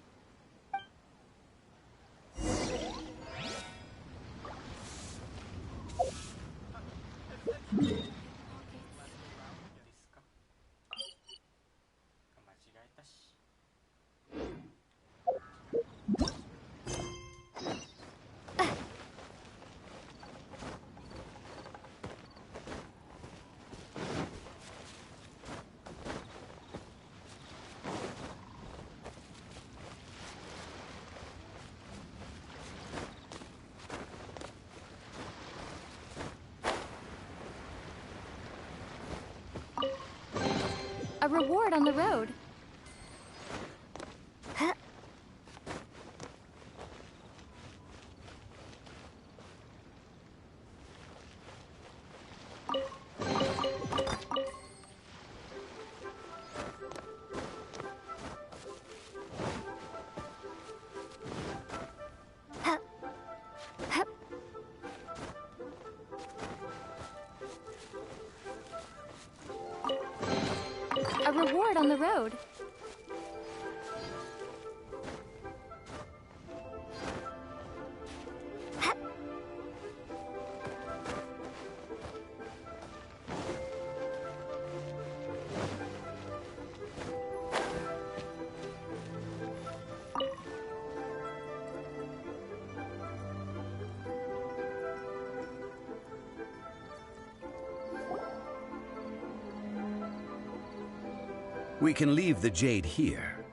A reward on the road. A reward on the road. We can leave the jade here.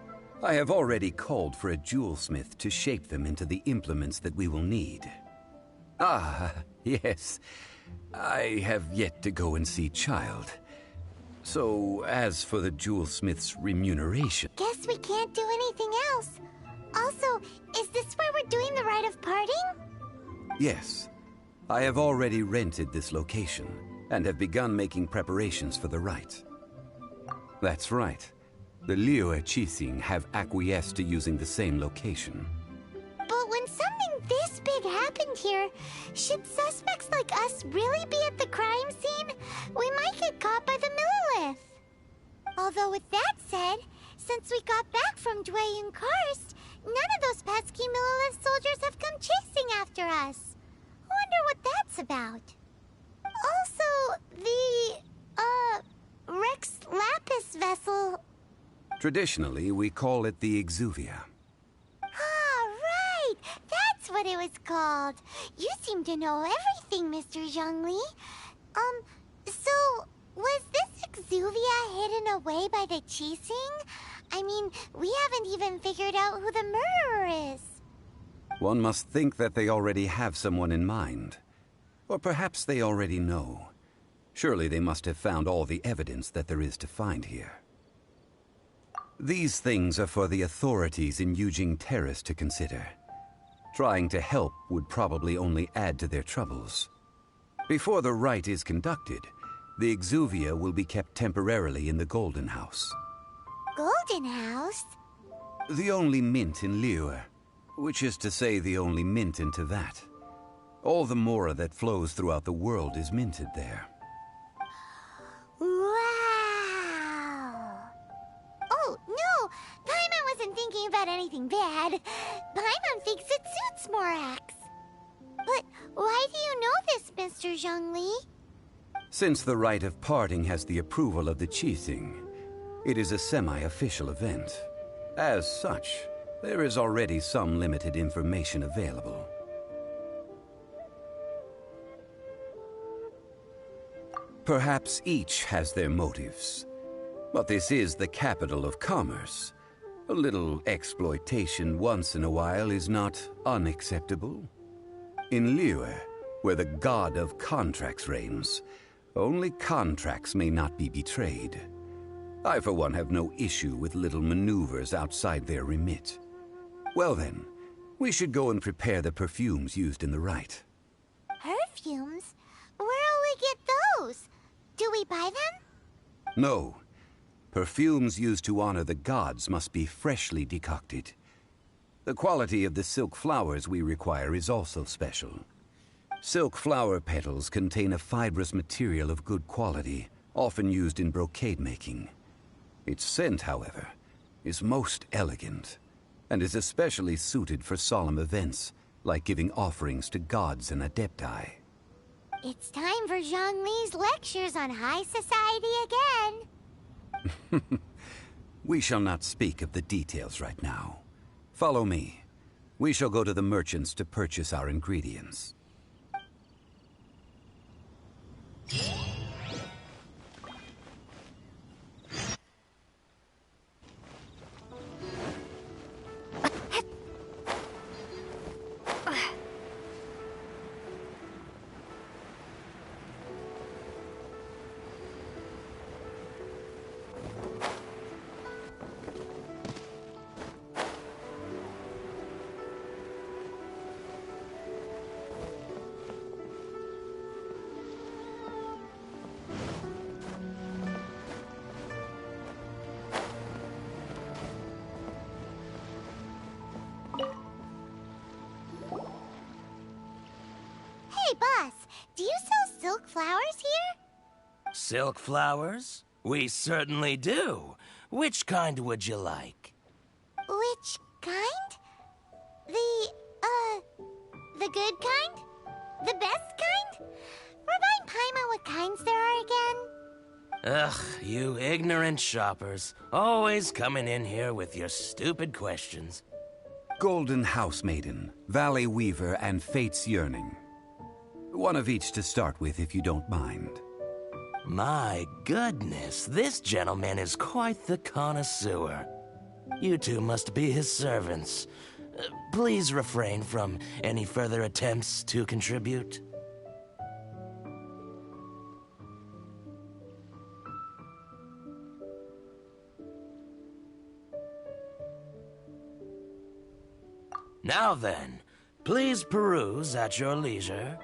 I have already called for a jewelsmith to shape them into the implements that we will need. Ah, yes. I have yet to go and see Child. So, as for the jewelsmith's remuneration... Guess we can't do anything else. Also, is this where we're doing the rite of parting? Yes. I have already rented this location, and have begun making preparations for the rite. That's right. The Liyue Qixing have acquiesced to using the same location. But when something this big happened here, should suspects like us really be at the crime scene? We might get caught by the Millilith. Although with that said, since we got back from Dwayne Karst, none of those pesky Millilith soldiers have come chasing after us. Wonder what that's about. Also, the, Rex Lapis vessel... Traditionally, we call it the Exuvia. Ah, right! That's what it was called. You seem to know everything, Mr. Zhongli. So, was this Exuvia hidden away by the Qixing? I mean, we haven't even figured out who the murderer is. One must think that they already have someone in mind. Or perhaps they already know. Surely they must have found all the evidence that there is to find here. These things are for the authorities in Yujing Terrace to consider. Trying to help would probably only add to their troubles. Before the rite is conducted, the Exuvia will be kept temporarily in the Golden House. Golden House? The only mint in Liyue, which is to say the only mint in Tevat. All the mora that flows throughout the world is minted there. Wow! Oh, no! Paimon wasn't thinking about anything bad. Paimon thinks it suits Morax. But why do you know this, Mr. Zhongli? Since the rite of parting has the approval of the Qixing, it is a semi-official event. As such, there is already some limited information available. Perhaps each has their motives. But this is the capital of commerce. A little exploitation once in a while is not unacceptable. In Liyue, where the god of contracts reigns, only contracts may not be betrayed. I, for one, have no issue with little maneuvers outside their remit. Well then, we should go and prepare the perfumes used in the rite. Perfumes? Where'll we get those? Do we buy them? No. Perfumes used to honor the gods must be freshly decocted. The quality of the silk flowers we require is also special. Silk flower petals contain a fibrous material of good quality, often used in brocade making. Its scent, however, is most elegant, and is especially suited for solemn events, like giving offerings to gods and adepti. It's time for Zhongli's lectures on high society again. We shall not speak of the details right now. Follow me. We shall go to the merchants to purchase our ingredients. Hey, boss, do you sell silk flowers here? Silk flowers? We certainly do. Which kind would you like? Which kind? The good kind? The best kind? Remind Paimon what kinds there are again. Ugh, you ignorant shoppers. Always coming in here with your stupid questions. Golden House Maiden, Valley Weaver, and Fate's Yearning. One of each to start with, if you don't mind. My goodness, this gentleman is quite the connoisseur. You two must be his servants. Please refrain from any further attempts to contribute. Now then, please peruse at your leisure.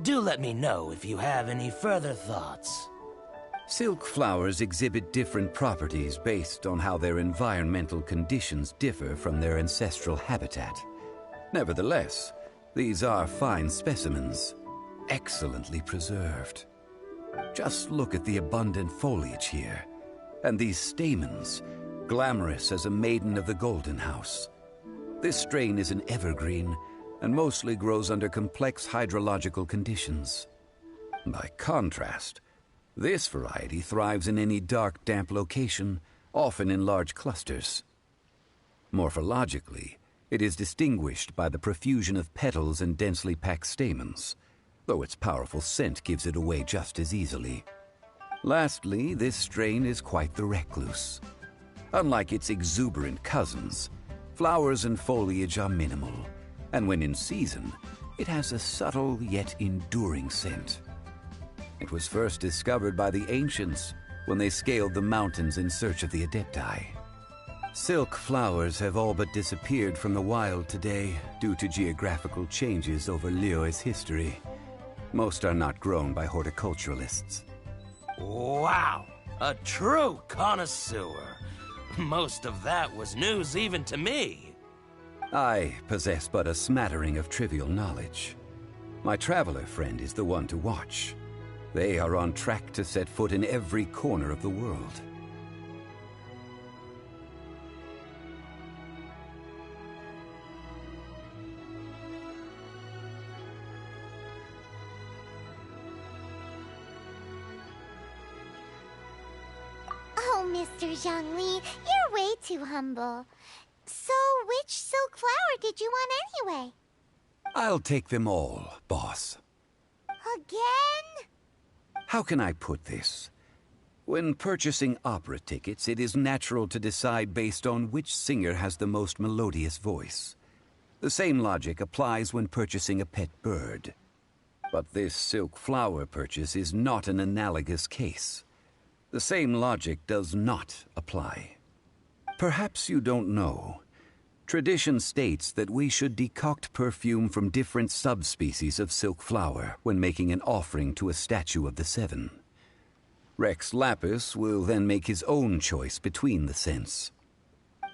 Do let me know if you have any further thoughts. Silk flowers exhibit different properties based on how their environmental conditions differ from their ancestral habitat. Nevertheless, these are fine specimens, excellently preserved. Just look at the abundant foliage here, and these stamens, glamorous as a maiden of the Golden House. This strain is an evergreen, and mostly grows under complex hydrological conditions. By contrast, this variety thrives in any dark, damp location, often in large clusters. Morphologically, it is distinguished by the profusion of petals and densely packed stamens, though its powerful scent gives it away just as easily. Lastly, this strain is quite the recluse. Unlike its exuberant cousins, flowers and foliage are minimal, and when in season, it has a subtle yet enduring scent. It was first discovered by the ancients when they scaled the mountains in search of the Adepti. Silk flowers have all but disappeared from the wild today due to geographical changes over Liyue's history. Most are not grown by horticulturalists. Wow! A true connoisseur! Most of that was news even to me. I possess but a smattering of trivial knowledge. My traveler friend is the one to watch. They are on track to set foot in every corner of the world. Oh, Mr. Zhongli, you're way too humble. So, which silk flower did you want anyway? I'll take them all, boss. Again? How can I put this? When purchasing opera tickets, it is natural to decide based on which singer has the most melodious voice. The same logic applies when purchasing a pet bird. But this silk flower purchase is not an analogous case. The same logic does not apply. Perhaps you don't know. Tradition states that we should decoct perfume from different subspecies of silk flower when making an offering to a statue of the Seven. Rex Lapis will then make his own choice between the scents.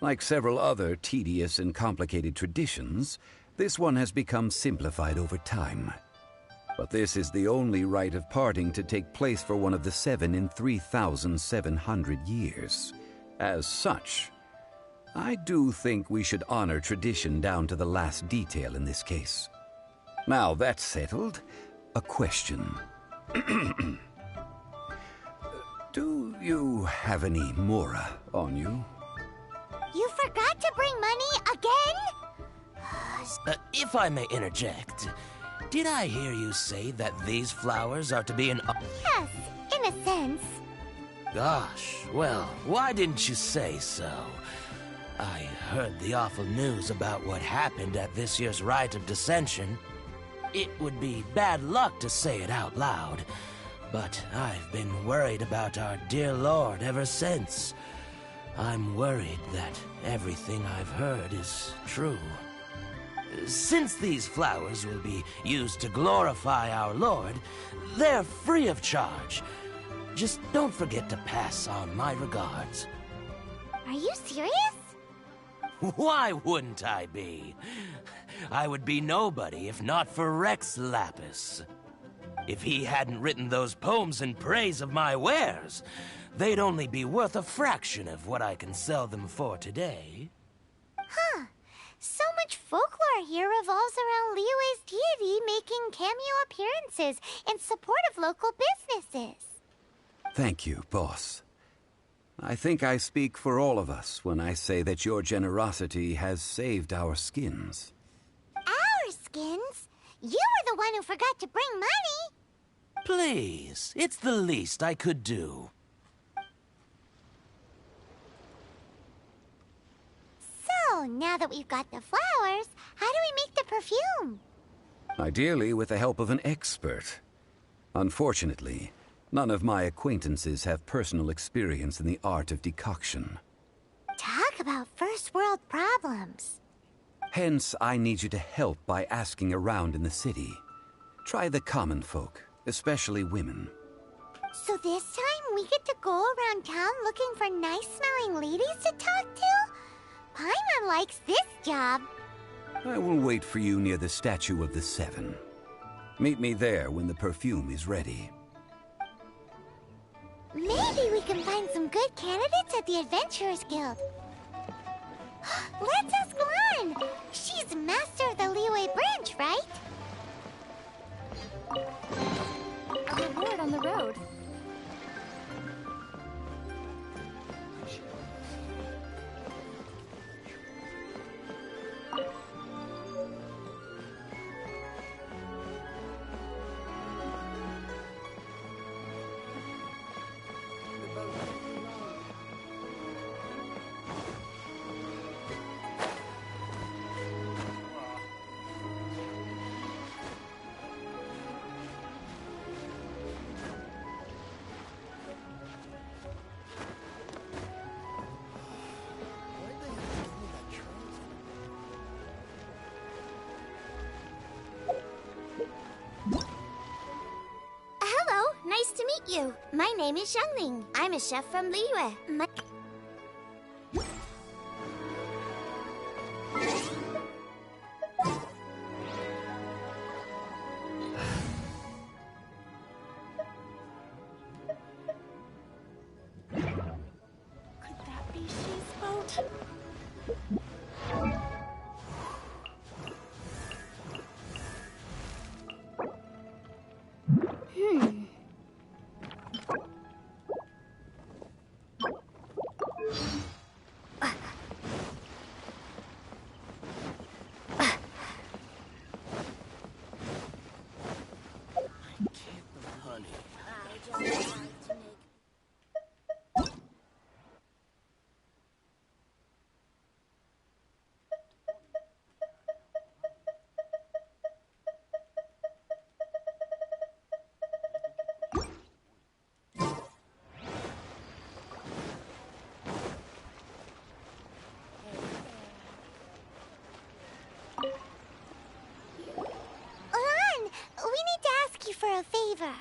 Like several other tedious and complicated traditions, this one has become simplified over time. But this is the only rite of parting to take place for one of the Seven in 3,700 years. As such, I do think we should honor tradition down to the last detail in this case. Now that's settled, a question. Do you have any Mora on you? You forgot to bring money again? If I may interject, did I hear you say that these flowers are to be an... Yes, in a sense. Gosh, well, why didn't you say so? I heard the awful news about what happened at this year's Rite of Dissension. It would be bad luck to say it out loud, but I've been worried about our dear Lord ever since. I'm worried that everything I've heard is true. Since these flowers will be used to glorify our Lord, they're free of charge. Just don't forget to pass on my regards. Are you serious? Why wouldn't I be? I would be nobody if not for Rex Lapis. If he hadn't written those poems in praise of my wares, they'd only be worth a fraction of what I can sell them for today. Huh. So much folklore here revolves around Liyue's deity making cameo appearances in support of local businesses. Thank you, boss. I think I speak for all of us when I say that your generosity has saved our skins. Our skins? You were the one who forgot to bring money. Please, it's the least I could do. So, now that we've got the flowers, how do we make the perfume? Ideally, with the help of an expert. Unfortunately, none of my acquaintances have personal experience in the art of decoction. Talk about first world problems. Hence, I need you to help by asking around in the city. Try the common folk, especially women. So this time we get to go around town looking for nice-smelling ladies to talk to? Paimon likes this job. I will wait for you near the Statue of the Seven. Meet me there when the perfume is ready. Maybe we can find some good candidates at the Adventurers Guild. Let's ask Lan! She's master of the Liyue branch, right? A reward on the road. Hello, nice to meet you. My name is Xiangling. I'm a chef from Liyue. Could that be She's boat? For a favor.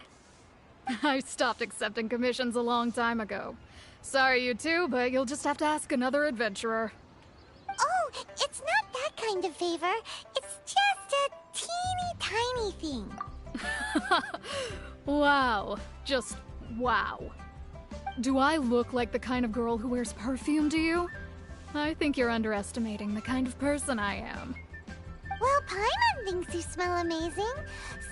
I stopped accepting commissions a long time ago. Sorry, you two, but you'll just have to ask another adventurer. Oh, it's not that kind of favor. It's just a teeny tiny thing. Wow. Just wow. Do I look like the kind of girl who wears perfume to you? I think you're underestimating the kind of person I am. Well, Paimon thinks you smell amazing.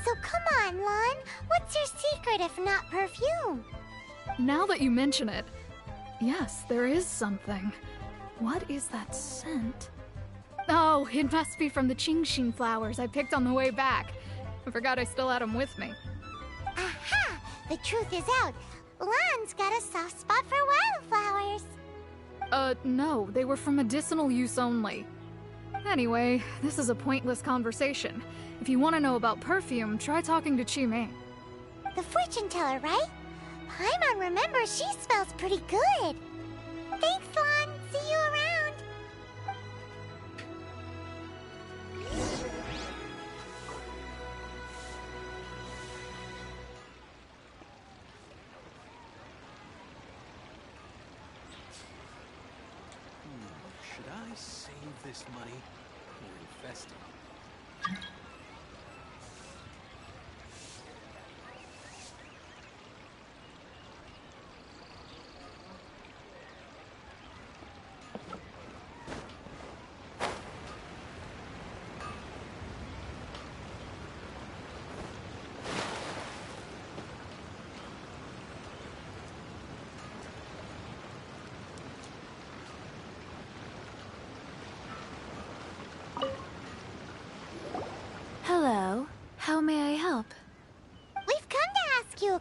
So come on, Lan. What's your secret if not perfume? Now that you mention it, yes, there is something. What is that scent? Oh, it must be from the Qingxin flowers I picked on the way back. I forgot I still had them with me. Aha! The truth is out. Lan's got a soft spot for wildflowers. No, they were for medicinal use only. Anyway, this is a pointless conversation. If you want to know about perfume, try talking to Qimei. The fortune teller, right? Paimon remembers she smells pretty good. Thanks, Lan. See you around. Should I save this money or invest it?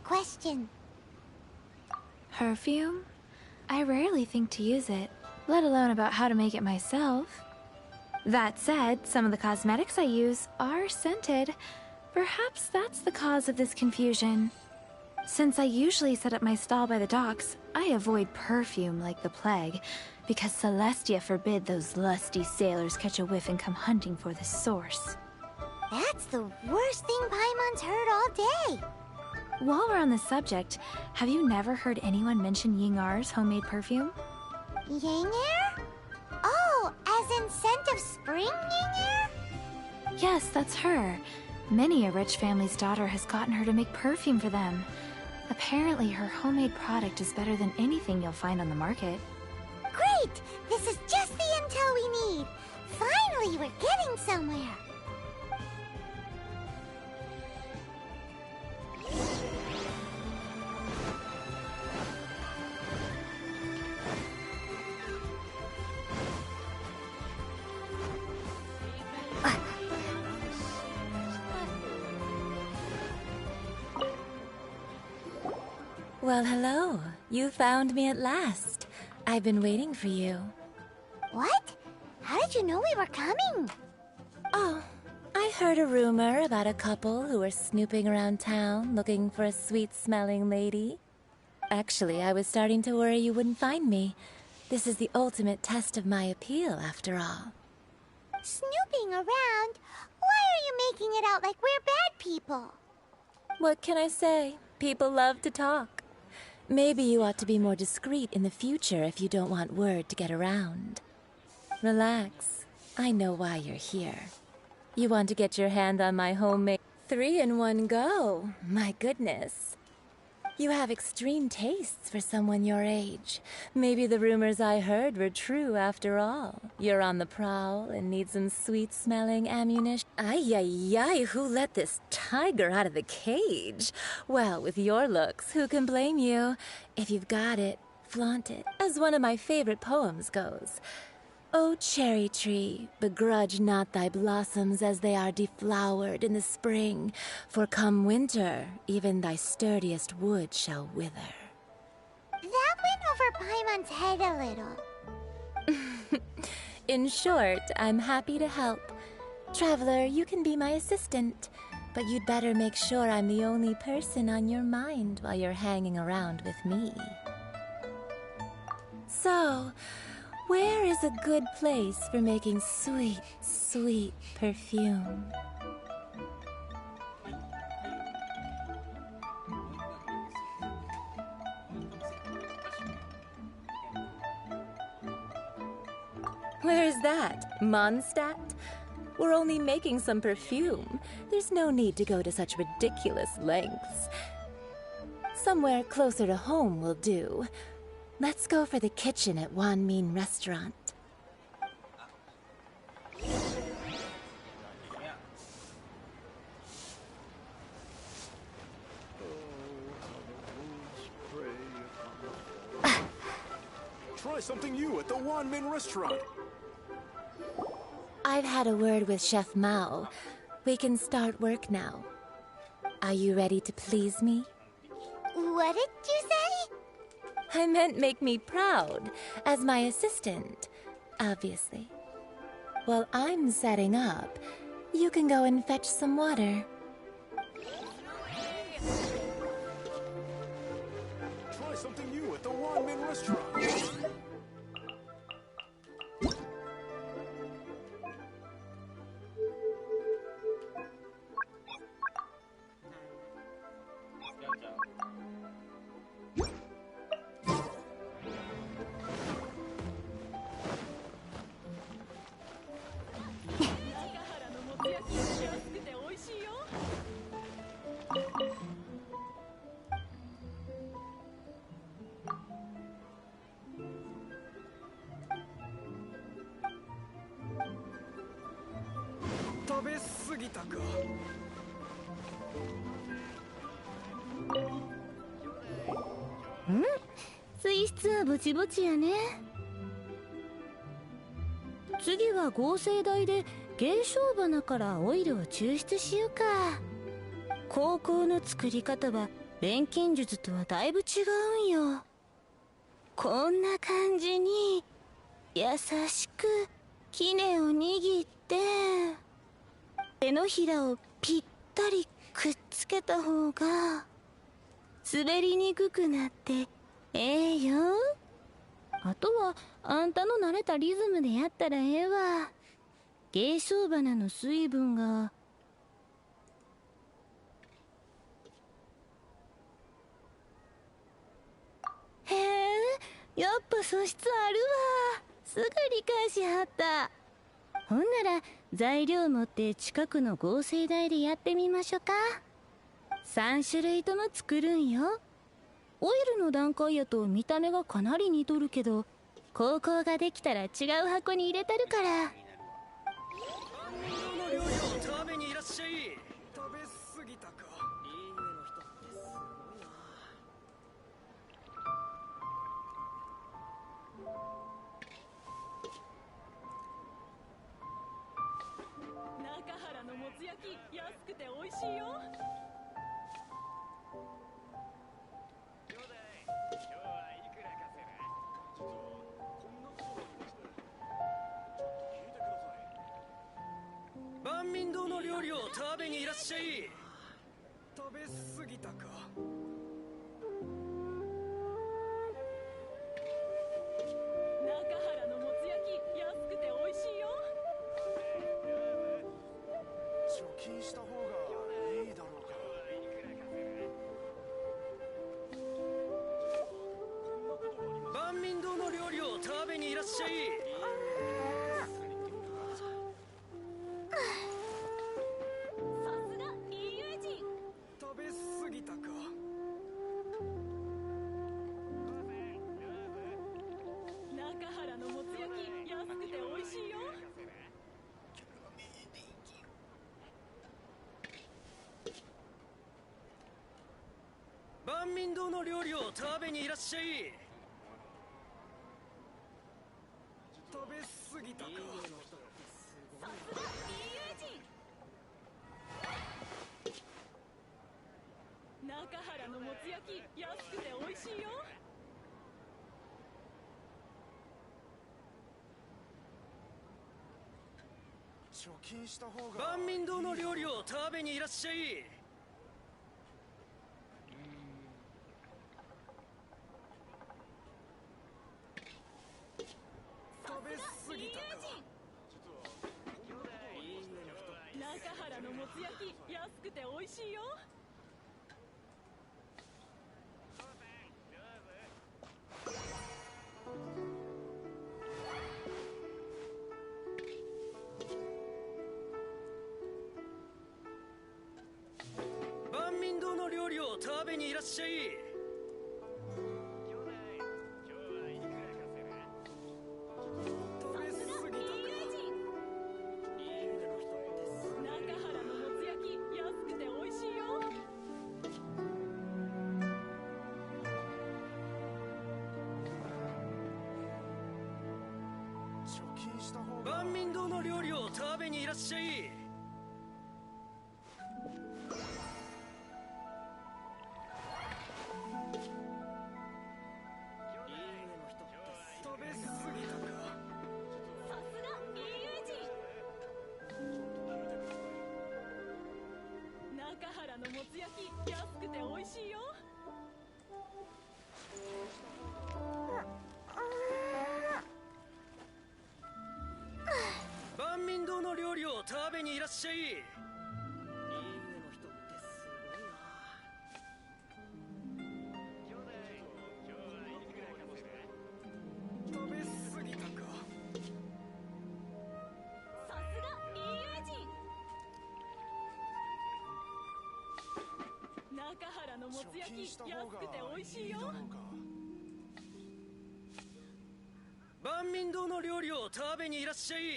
question. Perfume? I rarely think to use it, let alone about how to make it myself. That said, some of the cosmetics I use are scented. Perhaps that's the cause of this confusion. Since I usually set up my stall by the docks, I avoid perfume like the plague, because Celestia forbid those lusty sailors catch a whiff and come hunting for the source. That's the worst thing Paimon's heard all day. While we're on the subject, have you never heard anyone mention Yingar's homemade perfume? Yingar? Oh, as in scent of spring, Yingar? Yes, that's her. Many a rich family's daughter has gotten her to make perfume for them. Apparently, her homemade product is better than anything you'll find on the market. Great! This is just the intel we need. Finally, we're getting somewhere. Well, hello. You found me at last. I've been waiting for you. What? How did you know we were coming? Oh, I heard a rumor about a couple who were snooping around town looking for a sweet-smelling lady. Actually, I was starting to worry you wouldn't find me. This is the ultimate test of my appeal, after all. Snooping around? Why are you making it out like we're bad people? What can I say? People love to talk. Maybe you ought to be more discreet in the future if you don't want word to get around. Relax. I know why you're here. You want to get your hand on my homemade 3-in-1 go. My goodness. You have extreme tastes for someone your age. Maybe the rumors I heard were true after all. You're on the prowl and need some sweet-smelling ammunition. Ay, who let this tiger out of the cage? Well, with your looks, who can blame you? If you've got it, flaunt it. As one of my favorite poems goes. O cherry tree, begrudge not thy blossoms as they are deflowered in the spring, for come winter, even thy sturdiest wood shall wither. That went over Paimon's head a little. In short, I'm happy to help. Traveler, you can be my assistant, but you'd better make sure I'm the only person on your mind while you're hanging around with me. So, where is a good place for making sweet, sweet perfume? Where's that? Mondstadt? We're only making some perfume. There's no need to go to such ridiculous lengths. Somewhere closer to home will do. Let's go for the kitchen at Wan Min Restaurant. Try something new at the Wan Min Restaurant. I've had a word with Chef Mao. We can start work now. Are you ready to please me? What did you say? I meant make me proud, as my assistant, obviously. While I'm setting up, you can go and fetch some water. Try something new at the Wan Min Restaurant.ん？水質はぼちぼちやね。次は合成台で減少花からオイルを抽出しようか。高校の作り方は錬金術とはだいぶ違うんよ。こんな感じに優しく杵を握って手のひらをぴったりくっつけた方が滑りにくくなってええよ。あとはあんたの慣れたリズムでやったらええわ。芸商花の水分がへえ、やっぱ素質あるわ。すぐ理解しはった。ほんなら材料持って近くの合成台でやってみましょか。3種類とも作るんよ。オイルの段階やと見た目がかなり似とるけど、高校ができたら違う箱に入れたるから。の料理を食べにいらっしゃい。食べ過ぎたか。いい上の人ってすごいな。中原のもつ焼き安くて美味しいよ。万民堂の料理を食べにいらっしゃい。食べ過ぎたか。中原のもつ焼き安くて美味しいよ。貯金した方がいいだろうか。万民堂の料理を食べにいらっしゃい。食べ過ぎたか。中原のもつ焼き安くて美味しいよ。万民堂の料理を食べにいらっしゃい。食べ過ぎたか。さすがいい友人。中原のもつ焼き安くて美味しいよ。貯金した方が。万民堂の料理を食べにいらっしゃい。食べ過ぎたか。中原のもつ焼き安くて美味しいよ。万民堂の料理を食べにいらっしゃい。万民堂の料理を食べにいらっしゃい。食べ過ぎたか。さすがいい友人。中原のもつ焼き安くて美味しいよ。万民堂の料理を食べにいらっしゃい。食べ過ぎたか。さすがいい友人。中原のもつ焼き安くて美味しいよ。万民堂の料理を食べにいらっしゃい。さ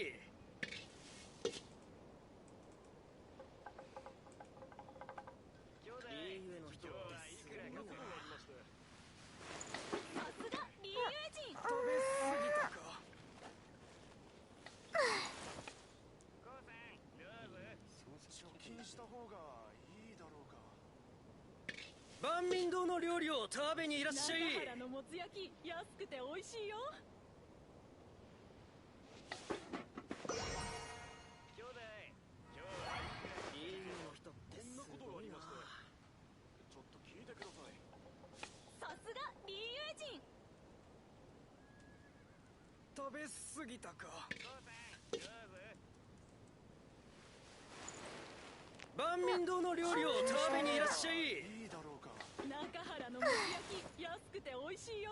すがいい友人。食べ過ぎたか。貯金した方がいいだろうか。万民料理を食べにいらっしゃい。中原のもつ焼き安くて美味しいよ。さすがリーユエ人。食べ過ぎたか。万民堂の料理を食べにいらっしゃい。いいだろうか。中原のもつ焼き安くて美味しいよ。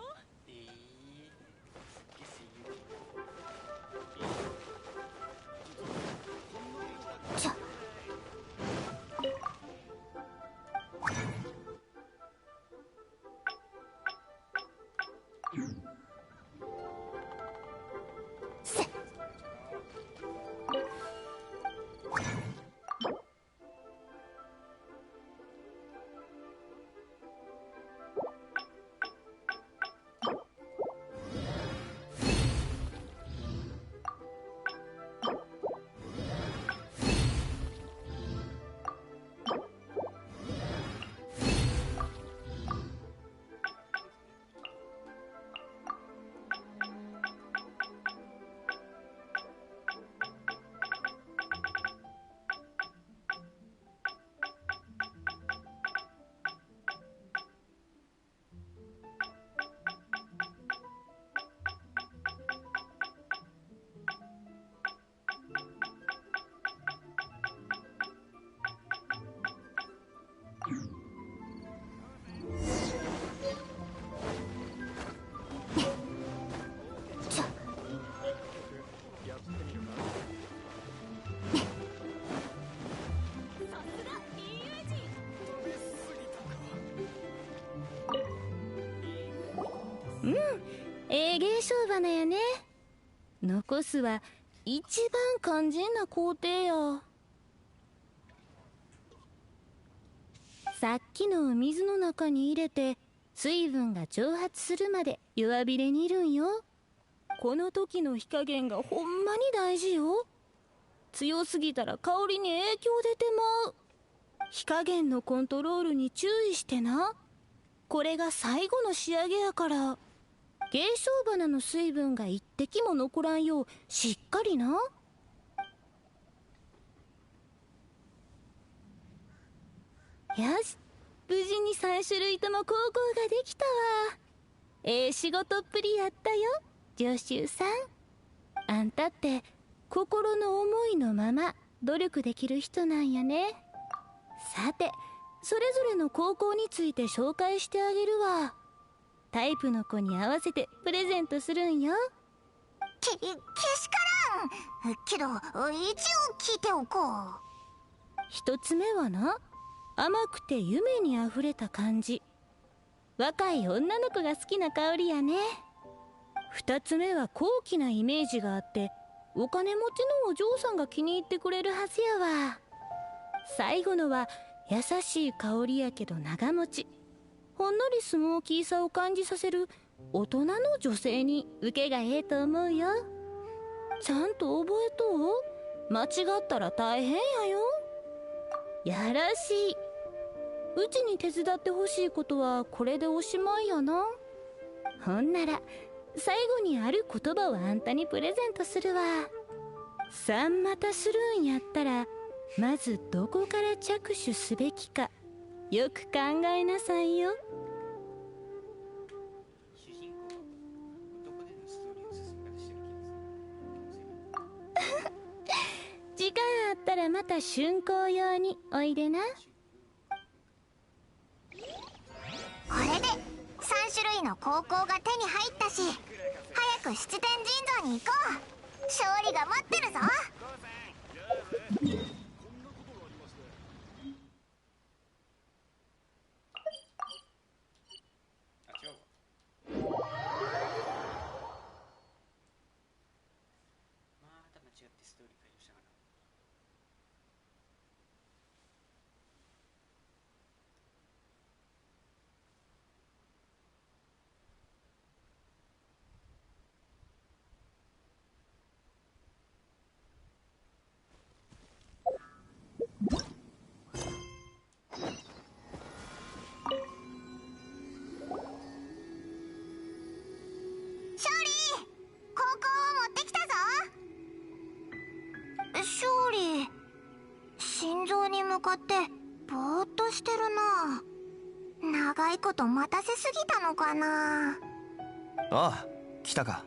芸商花やね。残すは一番肝心な工程や。さっきのお水の中に入れて水分が蒸発するまで弱火で煮るんよ。この時の火加減がほんまに大事よ。強すぎたら香りに影響出てまう。火加減のコントロールに注意してな。これが最後の仕上げやから。芸商花の水分が一滴も残らんようしっかりな。よし、無事に3種類とも高校ができたわ。仕事っぷりやったよ、上州さん。あんたって心の思いのまま努力できる人なんやね。さて、それぞれの高校について紹介してあげるわ。タイプの子に合わせてプレゼントするんよ。けしからんけど、一応聞いておこう。一つ目はな、甘くて夢にあふれた感じ。若い女の子が好きな香りやね。二つ目は高貴なイメージがあってお金持ちのお嬢さんが気に入ってくれるはずやわ。最後のは優しい香りやけど長持ち、ほんのりスモーキーさを感じさせる大人の女性に受けがええと思うよ。ちゃんと覚えとう。間違ったら大変やよ。やらしい。うちに手伝ってほしいことはこれでおしまいやな。ほんなら最後にある言葉をあんたにプレゼントするわ。3股するんやったらまずどこから着手すべきかよく考えなさいよ。時間あったらまた竣工用においでな。これで3種類の高校が手に入ったし、早く七天神像に行こう。勝利が待ってるぞ。心臓に向かってぼーっとしてるな。長いこと待たせすぎたのかな。ああ、来たか。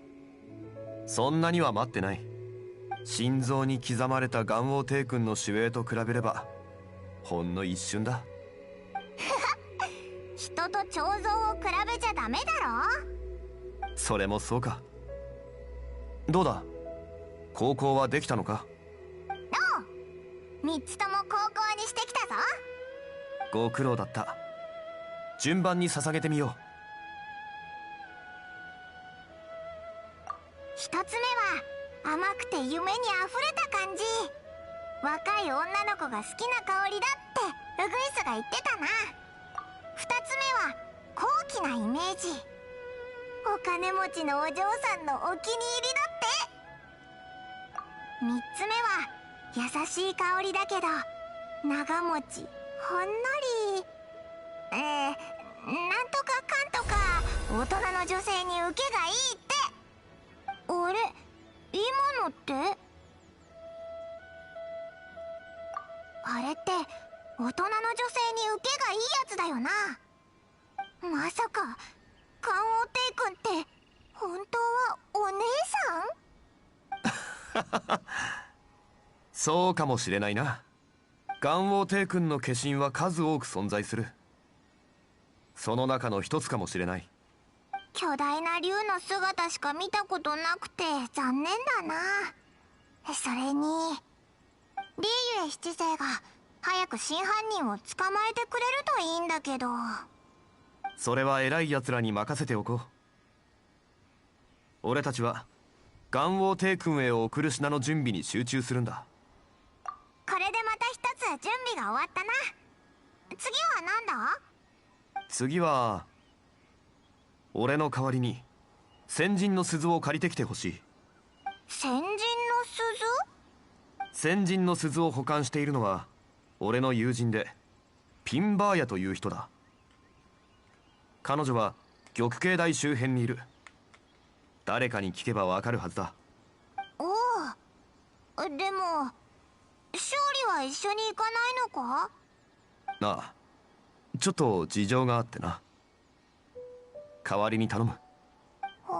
そんなには待ってない。心臓に刻まれた元王帝君の守衛と比べればほんの一瞬だ。人と彫像を比べちゃダメだろ。それもそうか。どうだ、高校はできたのか。おう、3つとも高校にしてきたぞ。ご苦労だった。順番に捧げてみよう。1つ目は甘くて夢にあふれた感じ。若い女の子が好きな香りだってウグイスが言ってたな。2つ目は高貴なイメージ。お金持ちのお嬢さんのお気に入りだって。3つ目は優しい香りだけど長持ち、ほんのりなんとかかんとか大人の女性に受けがいいって。あれ、今のってあれって大人の女性に受けがいいやつだよな。まさか元王帝君って本当はお姉さん？そうかもしれないな。元王帝君の化身は数多く存在する。その中の一つかもしれない。巨大な竜の姿しか見たことなくて残念だな。それにリーユエ七世が早く真犯人を捕まえてくれるといいんだけど。それは偉い奴らに任せておこう。俺たちは元王帝君へ送る品の準備に集中するんだ。これでまた一つ準備が終わったな。次は何だ？次は俺の代わりに先人の鈴を借りてきてほしい。先人の鈴？先人の鈴を保管しているのは俺の友人でピンバーヤという人だ。彼女は玉境台周辺にいる。誰かに聞けばわかるはずだ。おお、でも勝利は一緒に行かないのか？ああ、ちょっと事情があってな。代わりに頼む。ほ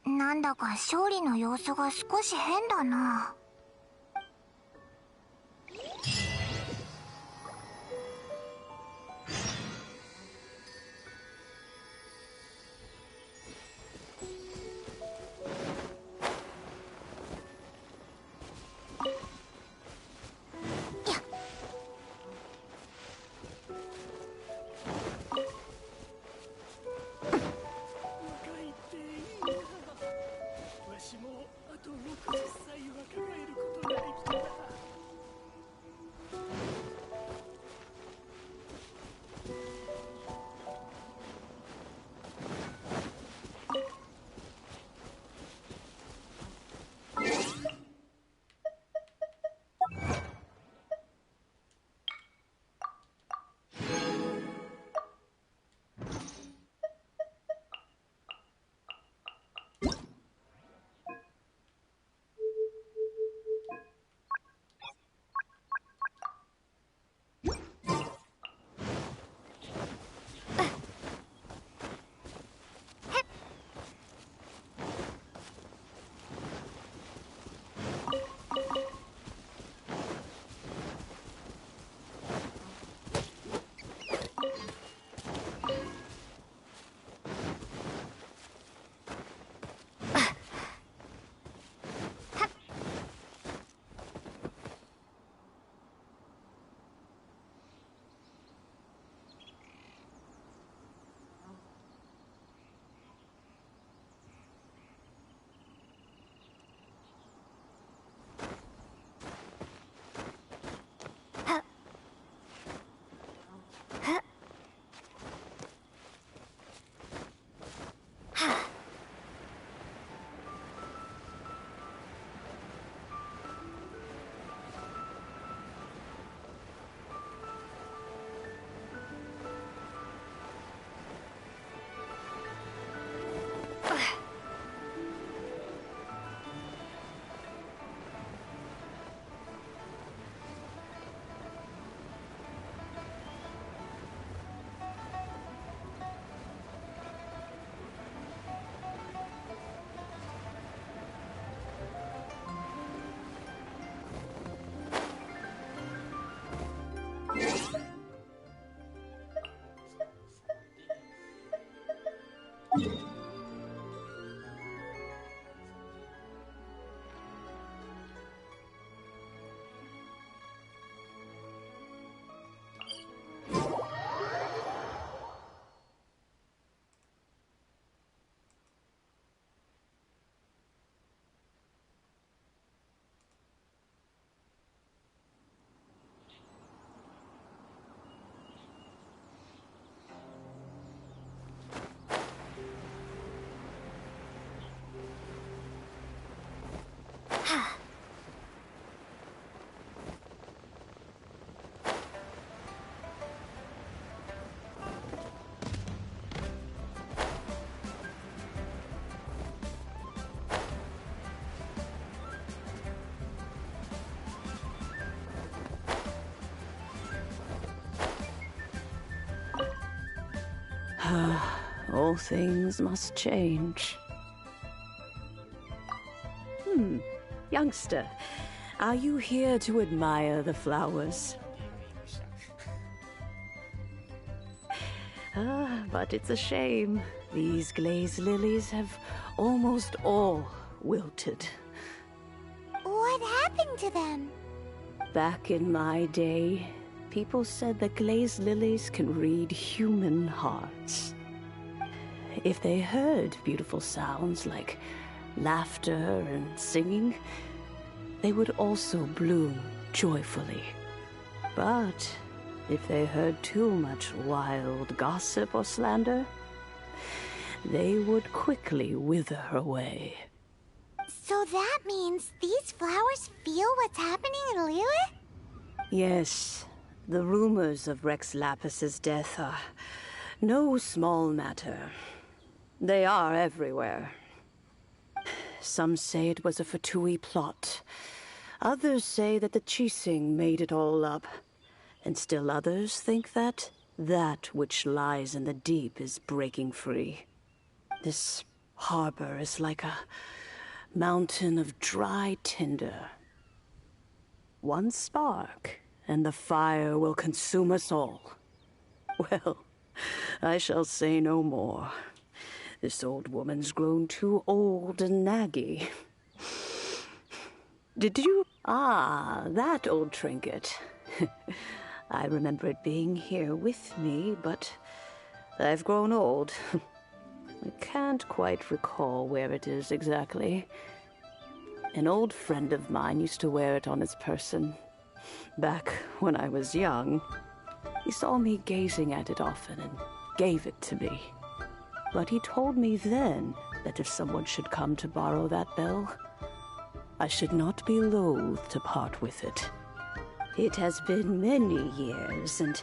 う、なんだか勝利の様子が少し変だな。わしもあと60歳若返る All things must change. Youngster, are you here to admire the flowers? But it's a shame. These glazed lilies have almost all wilted. What happened to them? Back in my day, people said that glazed lilies can read human hearts. If they heard beautiful sounds like laughter and singing, they would also bloom joyfully. But if they heard too much wild gossip or slander, they would quickly wither away. So that means these flowers feel what's happening in Liyue? Yes, the rumors of Rex Lapis's death are no small matter. They are everywhere. Some say it was a Fatui plot. Others say that the Chising made it all up. And still others think that which lies in the deep is breaking free. This harbor is like a mountain of dry tinder. One spark, and the fire will consume us all. Well, I shall say no more. This old woman's grown too old and naggy. Did you... Ah, that old trinket. I remember it being here with me, but I've grown old. I can't quite recall where it is exactly. An old friend of mine used to wear it on his person. Back when I was young, he saw me gazing at it often and gave it to me. But he told me then that if someone should come to borrow that bell, I should not be loath to part with it. It has been many years, and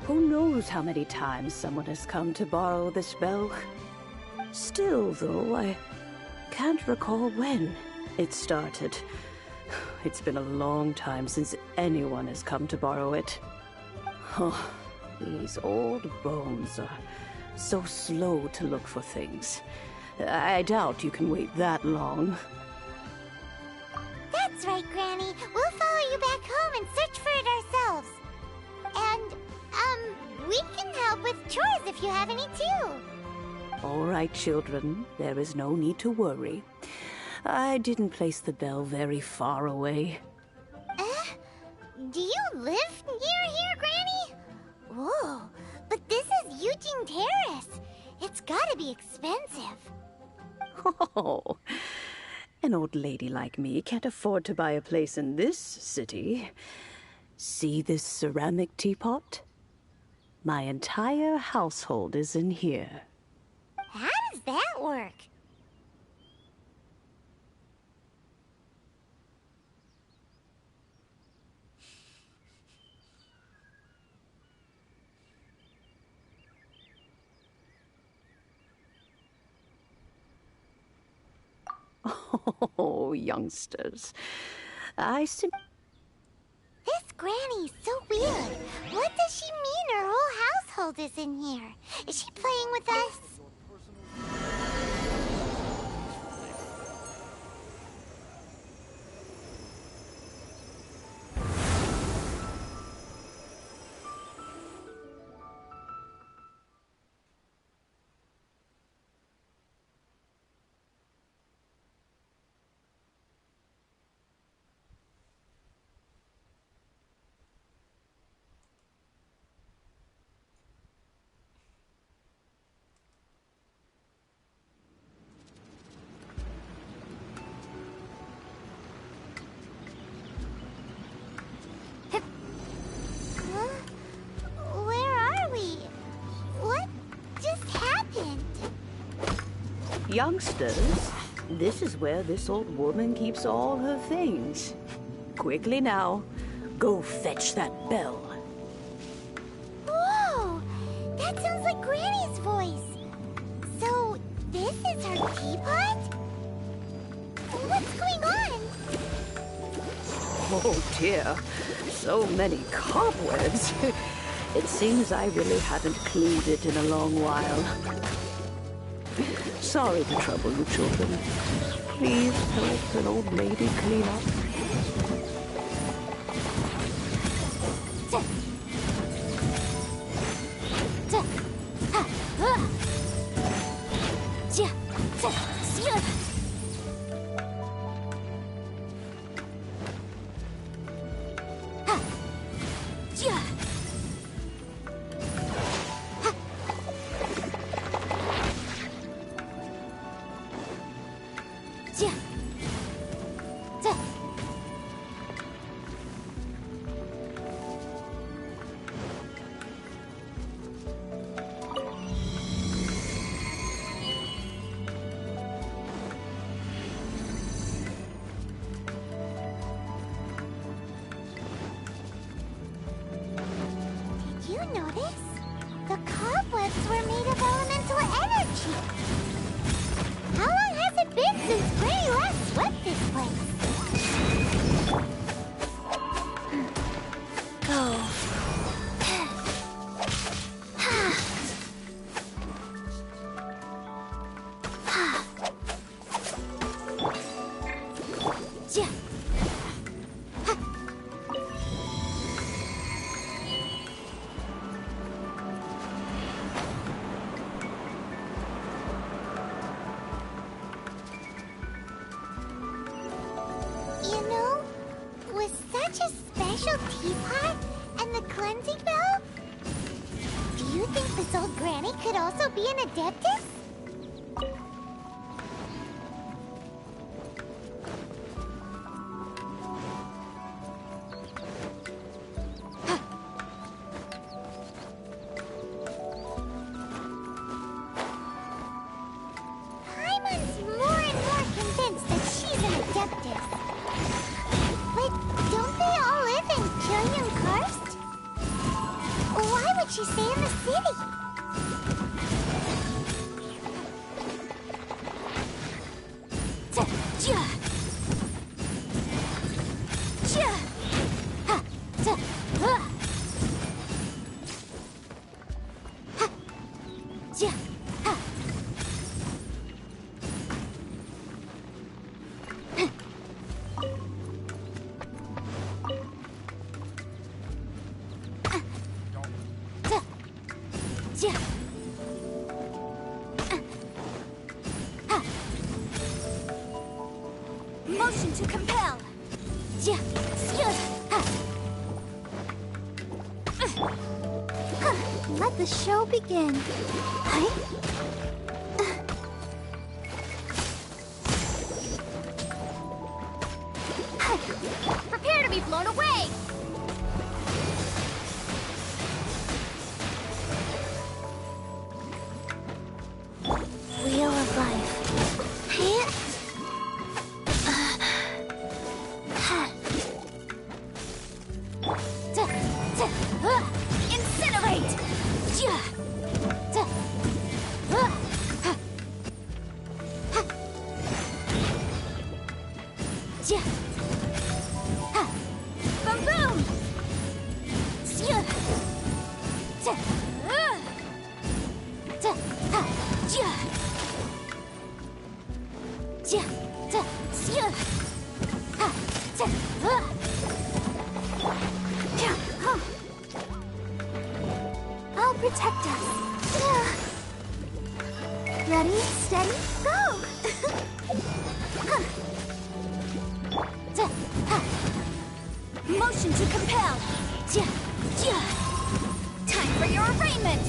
who knows how many times someone has come to borrow this bell. Still, though, I can't recall when it started. It's been a long time since anyone has come to borrow it. Oh, these old bones are so slow to look for things. I doubt you can wait that long. That's right, Granny. We'll follow you back home and search for it ourselves. And, we can help with chores if you have any too. All right, children. There is no need to worry. I didn't place the bell very far away. Do you live near here, Granny? Whoa, but this is Eugene Terrace. It's gotta be expensive. Oh, an old lady like me can't afford to buy a place in this city. See this ceramic teapot? My entire household is in here. How does that work? Oh, youngsters. This Granny's so weird. What does she mean her whole household is in here? Is she playing with us? Youngsters, this is where this old woman keeps all her things. Quickly now, go fetch that bell. Whoa! That sounds like Granny's voice. So, this is her teapot? What's going on? Oh dear, so many cobwebs. It seems I really haven't cleaned it in a long while. Sorry to trouble you, children. Please help an old lady clean up. Did you notice? The cobwebs were made of elemental energy. How long has it been since Granny last swept this place? Go. You know, with such a special teapot and the cleansing bell, do you think this old granny could also be an adeptus? Paimon's more and more convinced that she's an adeptus. But don't they all live in Kyuyun Karst? Why would she stay in the city? Motion to compel. Let the show begin. Prepare to be blown away! Wheel of life. Incinerate! Boom boom! I'll protect us. Ready, steady, go! Motion to compel! Time for your arraignment!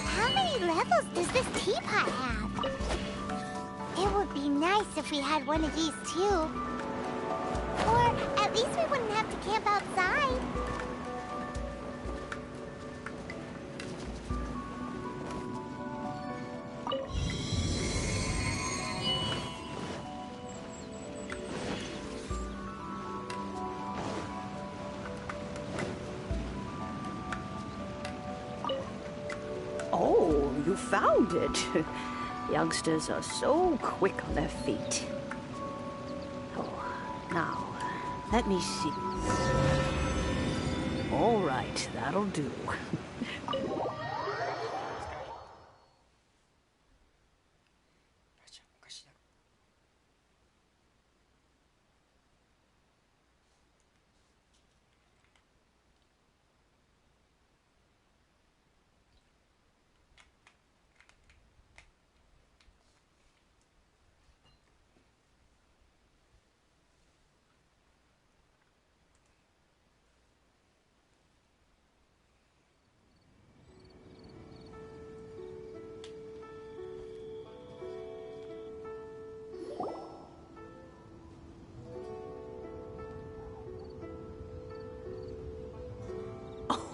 How many levels does this teapot have? It would be nice if we had one of these too. Or at least we wouldn't have to camp outside. you found it. Youngsters are so quick on their feet. Oh, now, let me see. All right, that'll do.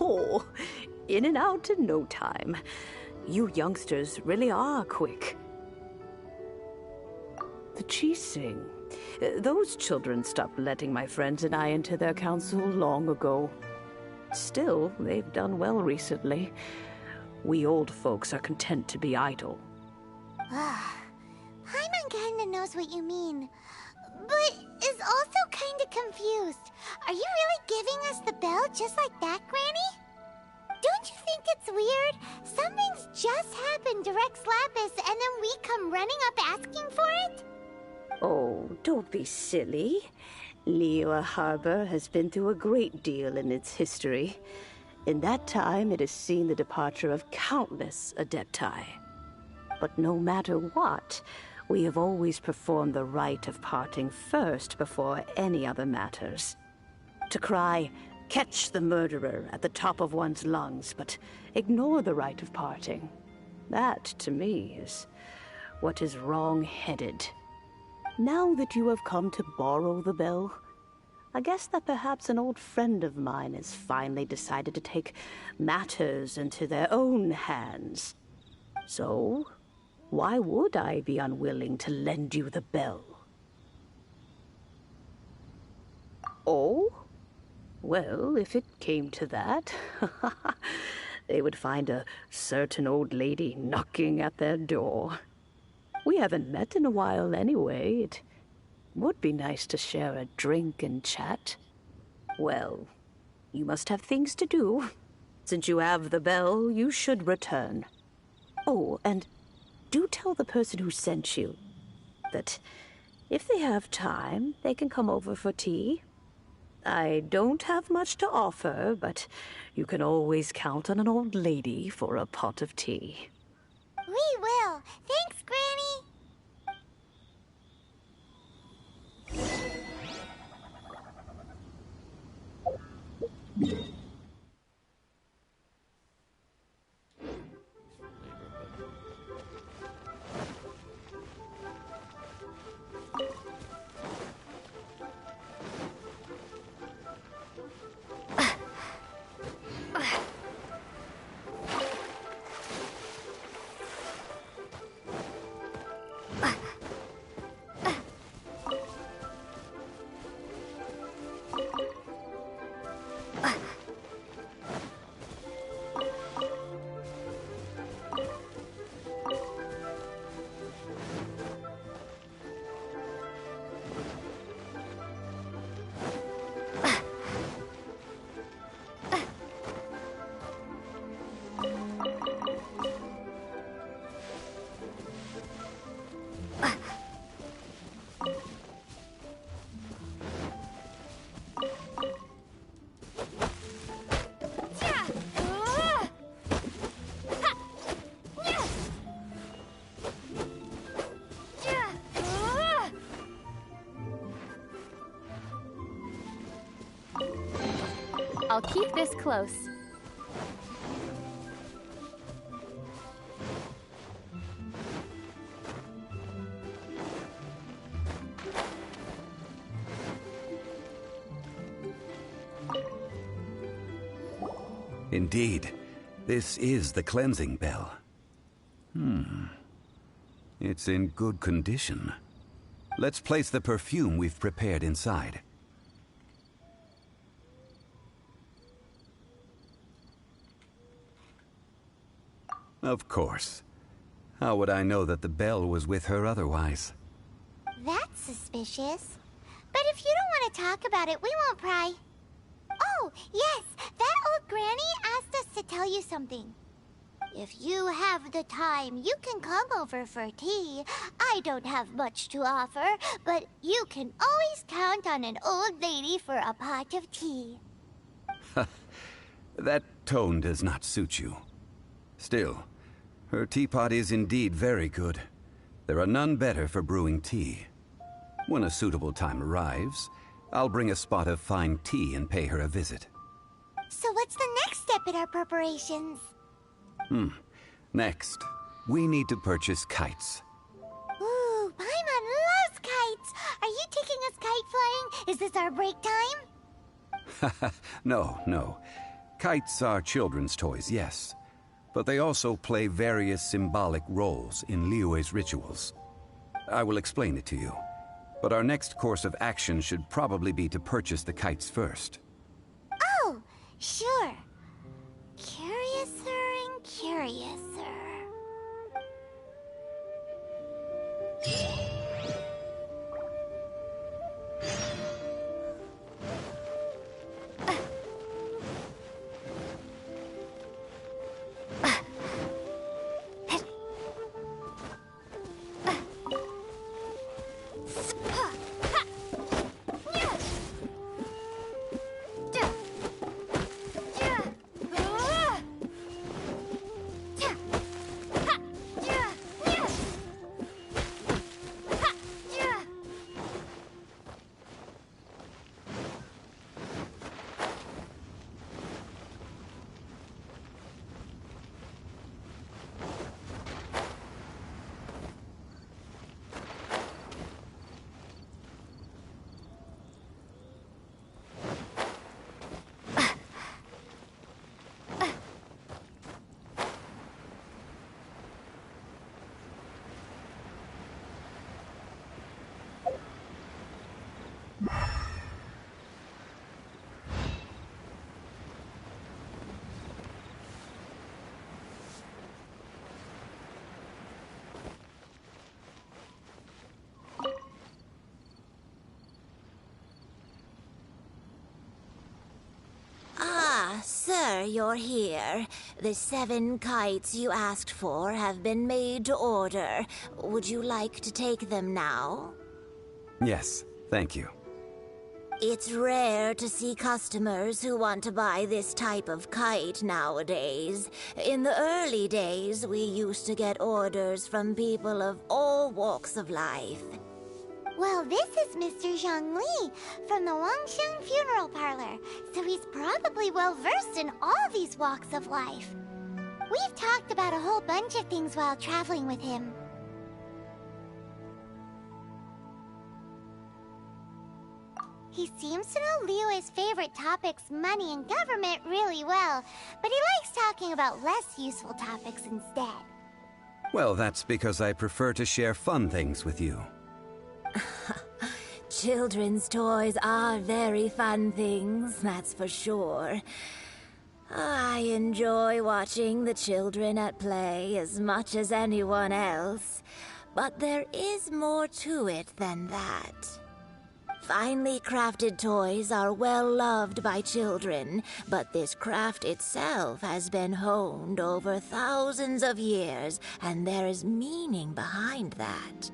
Oh, in and out in no time. You youngsters really are quick. The Chising. Those children stopped letting my friends and I into their council long ago. Still, they've done well recently. We old folks are content to be idle. Paimon kinda knows what you mean, but is also kinda confused. Are you really giving us the bell just like that, Granny? Don't you think it's weird? Something's just happened to Rex Lapis and then we come running up asking for it? Oh, don't be silly. Liyue Harbor has been through a great deal in its history. In that time, it has seen the departure of countless Adepti. But no matter what, we have always performed the rite of parting first before any other matters. To cry, "Catch the murderer," at the top of one's lungs, but ignore the rite of parting. That, to me, is what is wrong-headed. Now that you have come to borrow the bell, I guess that perhaps an old friend of mine has finally decided to take matters into their own hands. So, why would I be unwilling to lend you the bell? Oh? Well, if it came to that, they would find a certain old lady knocking at their door. We haven't met in a while anyway. It would be nice to share a drink and chat. Well, you must have things to do. Since you have the bell, you should return. Oh, and do tell the person who sent you that if they have time, they can come over for tea. I don't have much to offer, but you can always count on an old lady for a pot of tea. We will. Thanks, Granny. I'll keep this close. Indeed, this is the cleansing bell. It's in good condition. Let's place the perfume we've prepared inside. Of course. How would I know that the bell was with her otherwise? That's suspicious. But if you don't want to talk about it, we won't pry. Oh, yes, that old granny asked us to tell you something. If you have the time, you can come over for tea. I don't have much to offer, but you can always count on an old lady for a pot of tea. That tone does not suit you. Still, her teapot is indeed very good. There are none better for brewing tea. When a suitable time arrives, I'll bring a spot of fine tea and pay her a visit. So what's the next step in our preparations? Next, we need to purchase kites. Ooh, Paimon loves kites! Are you taking us kite flying? Is this our break time? No. Kites are children's toys, yes. But they also play various symbolic roles in Liyue's rituals. I will explain it to you. But our next course of action should probably be to purchase the kites first. Oh, sure. Curiouser and curiouser. Sir, you're here. The 7 kites you asked for have been made to order. Would you like to take them now? Yes, thank you. It's rare to see customers who want to buy this type of kite nowadays. In the early days, we used to get orders from people of all walks of life. Well, this is Mr. Zhongli from the Wangsheng Funeral Parlor, so he's probably well-versed in all these walks of life. We've talked about a whole bunch of things while traveling with him. He seems to know Liyue's favorite topics, money and government, really well, but he likes talking about less useful topics instead. Well, that's because I prefer to share fun things with you. Children's toys are very fun things, that's for sure. I enjoy watching the children at play as much as anyone else, but there is more to it than that. Finely crafted toys are well loved by children, but this craft itself has been honed over thousands of years, and there is meaning behind that.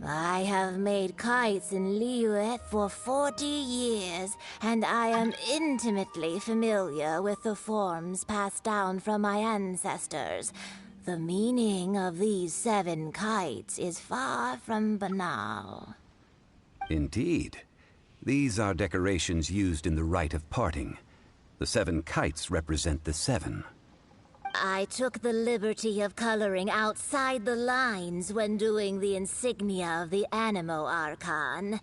I have made kites in Liyue for 40 years, and I am intimately familiar with the forms passed down from my ancestors. The meaning of these 7 kites is far from banal. Indeed. These are decorations used in the rite of parting. The 7 kites represent the 7. I took the liberty of coloring outside the lines when doing the insignia of the Animo Archon.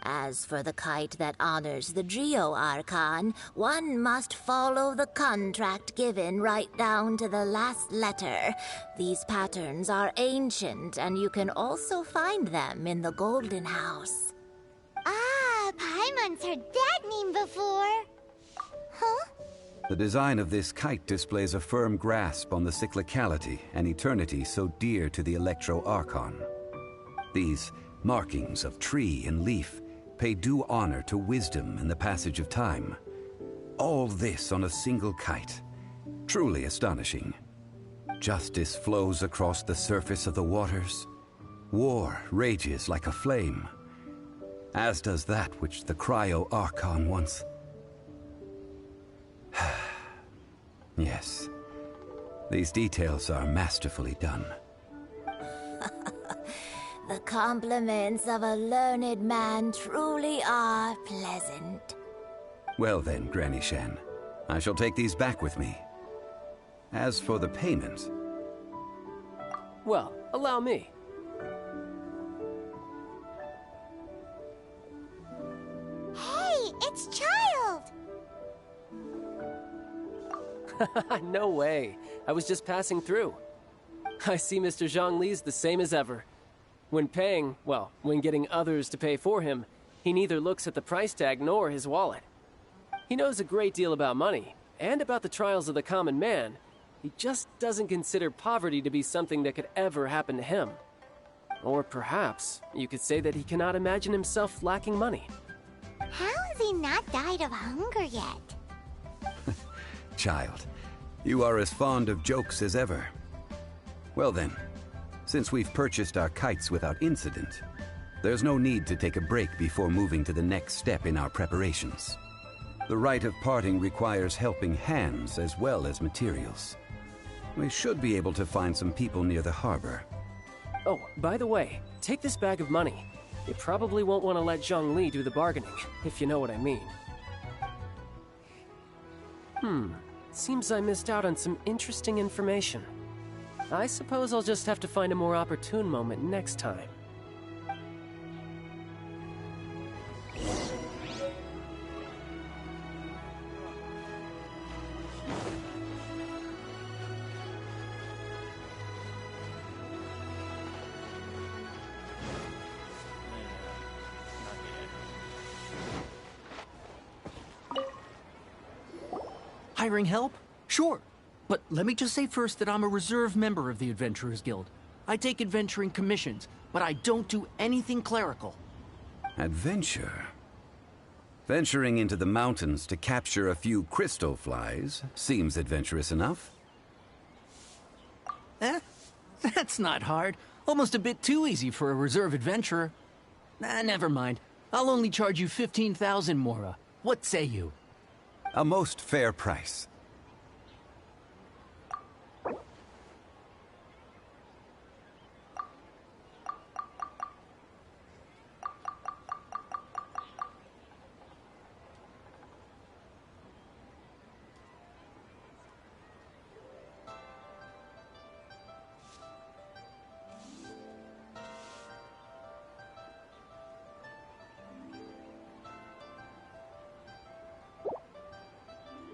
As for the kite that honors the Geo Archon, one must follow the contract given right down to the last letter. These patterns are ancient, and you can also find them in the Golden House. Ah, Paimon's heard that name before. Huh? The design of this kite displays a firm grasp on the cyclicality and eternity so dear to the Electro-Archon. These markings of tree and leaf pay due honor to wisdom and the passage of time. All this on a single kite. Truly astonishing. Justice flows across the surface of the waters. War rages like a flame. As does that which the Cryo-Archon once... Yes. These details are masterfully done. The compliments of a learned man truly are pleasant. Well then, Granny Shan, I shall take these back with me. As for the payment... Well, allow me. Hey, it's Child! No way. I was just passing through. I see Mr. Zhongli's the same as ever. When paying, well, when getting others to pay for him, he neither looks at the price tag nor his wallet. He knows a great deal about money, and about the trials of the common man. He just doesn't consider poverty to be something that could ever happen to him. Or perhaps, you could say that he cannot imagine himself lacking money. How has he not died of hunger yet? Child, you are as fond of jokes as ever. Well then, since we've purchased our kites without incident, there's no need to take a break before moving to the next step in our preparations. The rite of parting requires helping hands as well as materials. We should be able to find some people near the harbor. Oh, by the way, take this bag of money. You probably won't want to let Zhongli do the bargaining, if you know what I mean. Seems I missed out on some interesting information. I suppose I'll just have to find a more opportune moment next time. Hiring help? Sure. But let me just say first that I'm a reserve member of the Adventurers Guild. I take adventuring commissions, but I don't do anything clerical. Adventure? Venturing into the mountains to capture a few crystal flies seems adventurous enough. That's not hard. Almost a bit too easy for a reserve adventurer. Never mind. I'll only charge you 15,000 Mora. What say you? A most fair price.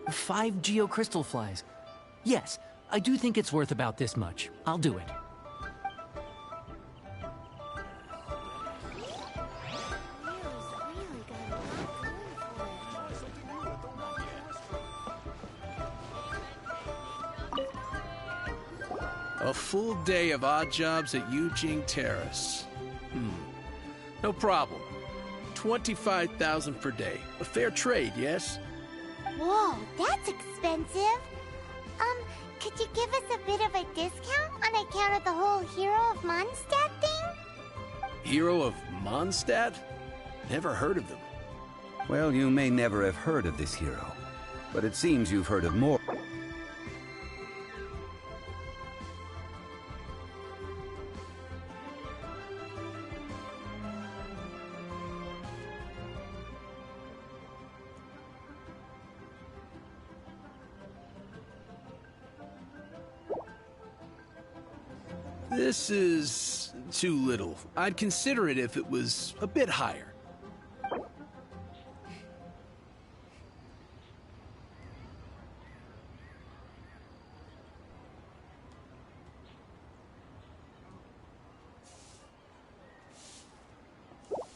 Five geocrystal flies. Yes, I do think it's worth about this much. I'll do it. A full day of odd jobs at Yujing Terrace. No problem. 25,000 per day. A fair trade, yes? Whoa, that's expensive. Could you give us a bit of a discount on account of the whole Hero of Mondstadt thing? Hero of Mondstadt? Never heard of them. Well, you may never have heard of this hero, but it seems you've heard of more. This is too little. I'd consider it if it was a bit higher.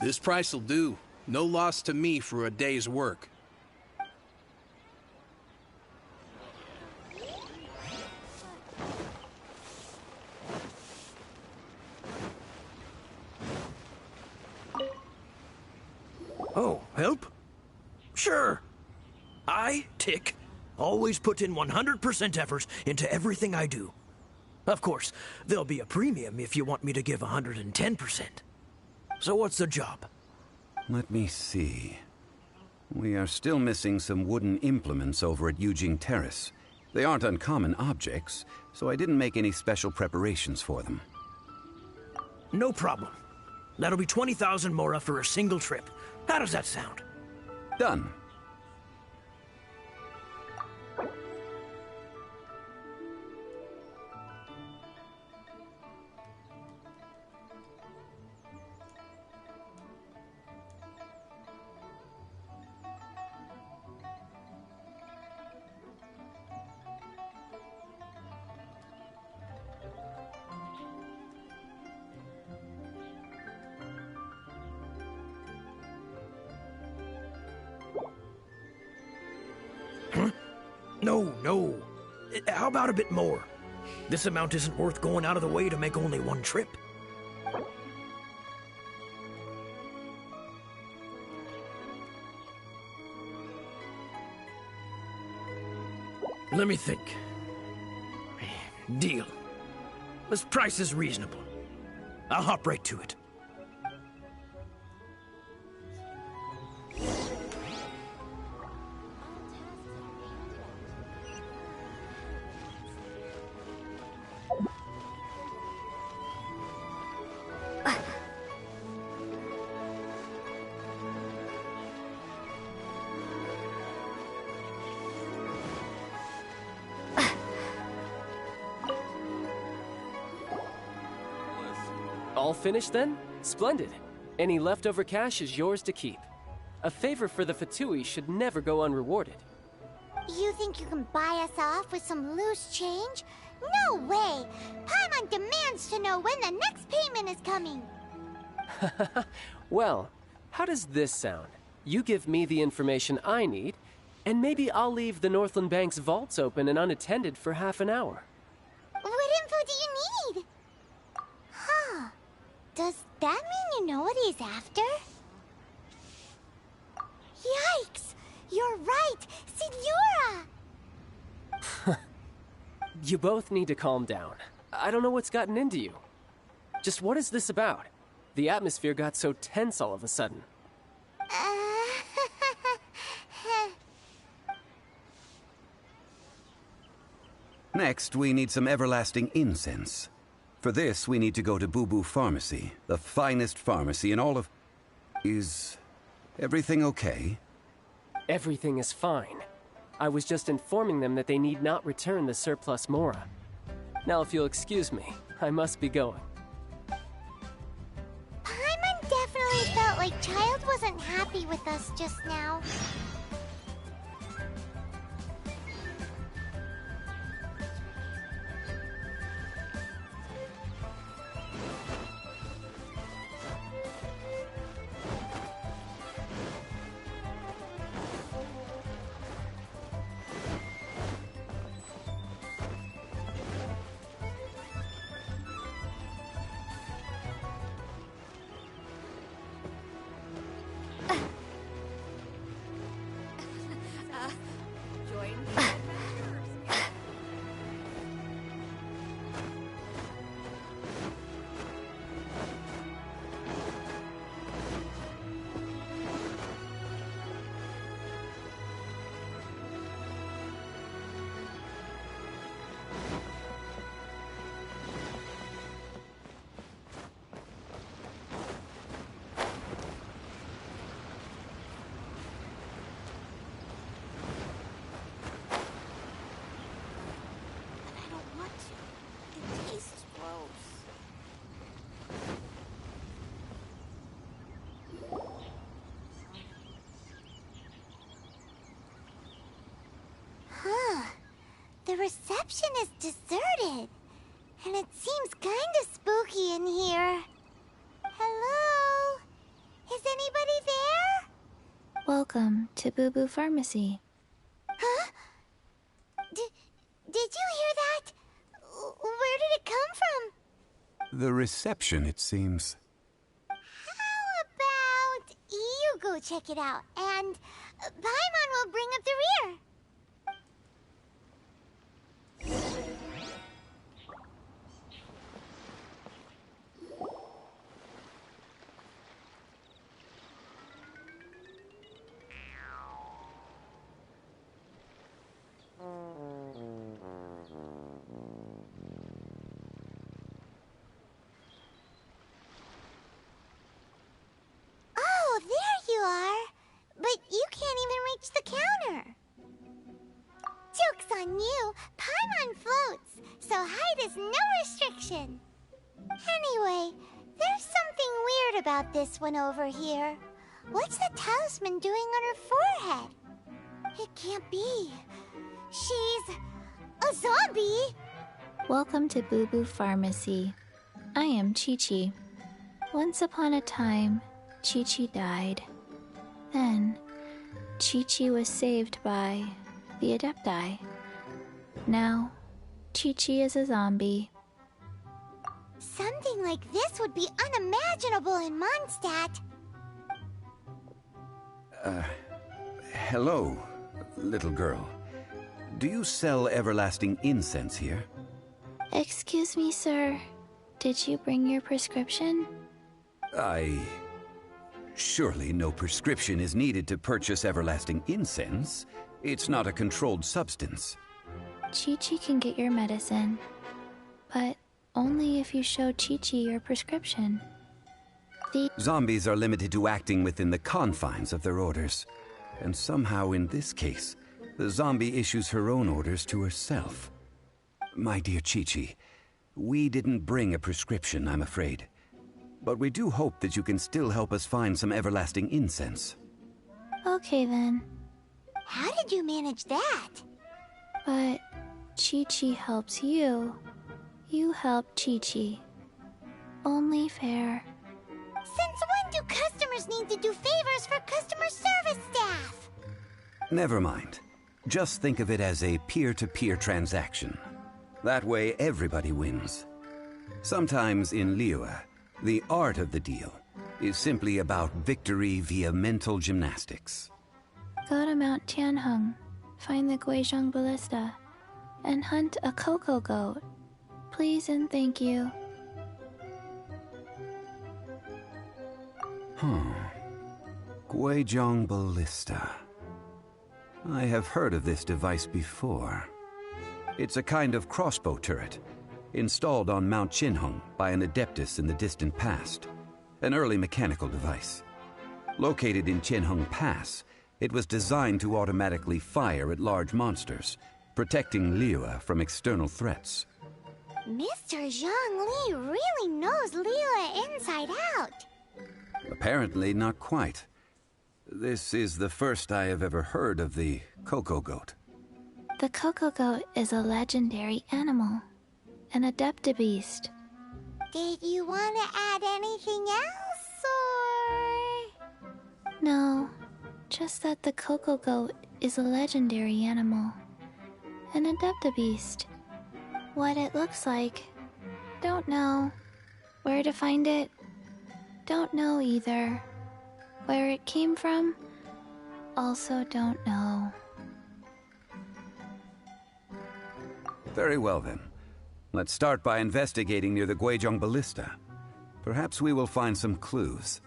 This price'll do. No loss to me for a day's work. Oh, help? Sure. I, Tick, always put in 100% effort into everything I do. Of course, there'll be a premium if you want me to give 110%. So what's the job? Let me see. We are still missing some wooden implements over at Eugene Terrace. They aren't uncommon objects, so I didn't make any special preparations for them. No problem. That'll be 20,000 mora for a single trip. How does that sound? Done. No. How about a bit more? This amount isn't worth going out of the way to make only one trip. Let me think. Deal. This price is reasonable. I'll hop right to it. All finished then? Splendid. Any leftover cash is yours to keep. A favor for the Fatui should never go unrewarded. You think you can buy us off with some loose change? No way! Paimon demands to know when the next payment is coming! Well, how does this sound? You give me the information I need, and maybe I'll leave the Northland Bank's vaults open and unattended for half an hour. What info do you need? Huh. Does that mean you know what he's after? Yikes! You're right! Signora! You both need to calm down. I don't know what's gotten into you. Just what is this about? The atmosphere got so tense all of a sudden. Next, we need some everlasting incense. For this, we need to go to Boo Boo Pharmacy, the finest pharmacy in all of... Is everything okay? Everything is fine. I was just informing them that they need not return the surplus Mora. Now, if you'll excuse me, I must be going. Paimon definitely felt like Child wasn't happy with us just now. The reception is deserted, and it seems kinda spooky in here. Hello? Is anybody there? Welcome to Boo Boo Pharmacy. Huh? Did you hear that? Where did it come from? The reception, it seems. How about you go check it out, and Paimon will bring up the rear. Oh, there you are. But you can't even reach the counter. Joke's on you. Paimon floats, so height is no restriction. Anyway, there's something weird about this one over here. What's the talisman doing on her forehead? It can't be. She's a zombie. Welcome to Boo Boo Pharmacy. I am Chi-Chi. Once upon a time, Chi-Chi died. Then, Chi-Chi was saved by the Adepti. Now, Chi-Chi is a zombie. Something like this would be unimaginable in Mondstadt. Hello, little girl. Do you sell everlasting incense here? Excuse me, sir. Did you bring your prescription? Surely no prescription is needed to purchase everlasting incense. It's not a controlled substance. Chi-Chi can get your medicine, but only if you show Chi-Chi your prescription. Zombies are limited to acting within the confines of their orders. And somehow in this case, the zombie issues her own orders to herself. My dear Chi-Chi, we didn't bring a prescription, I'm afraid. But we do hope that you can still help us find some everlasting incense. Okay then. How did you manage that? But Chi-Chi helps you. You help Chi-Chi. Only fair. Since when do customers need to do favors for customer service staff? Never mind. Just think of it as a peer-to-peer transaction. That way everybody wins. Sometimes in Liyue, the art of the deal is simply about victory via mental gymnastics. Go to Mount Tianheng, find the Guizhong Ballista, and hunt a cocoa goat. Please and thank you. Guizhong Ballista. I have heard of this device before. It's a kind of crossbow turret, installed on Mount Qinheng by an adeptus in the distant past. An early mechanical device. Located in Qinheng Pass, it was designed to automatically fire at large monsters, protecting Liyue from external threats. Mr. Zhang Li really knows Liyue inside out. Apparently not quite. This is the first I have ever heard of the cocoa goat. The cocoa goat is a legendary animal, an adeptabeast. Did you want to add anything else, or...? No, just that the cocoa goat is a legendary animal, an adeptabeast. What it looks like, don't know. Where to find it, don't know either. Where it came from, also don't know. Very well then. Let's start by investigating near the Guizhong Ballista. Perhaps we will find some clues.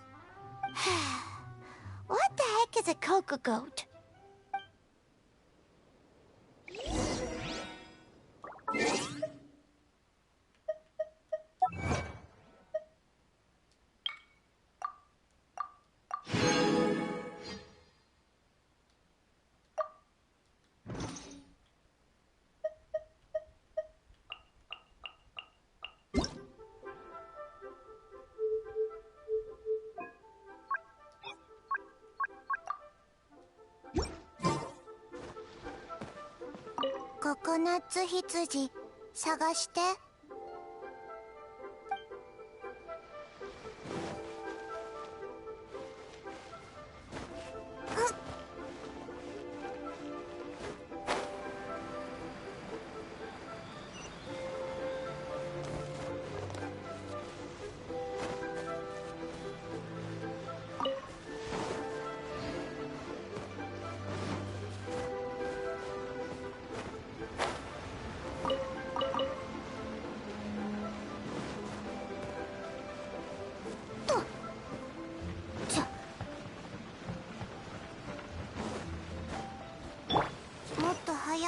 What the heck is a cocoa goat? Coconut羊探して。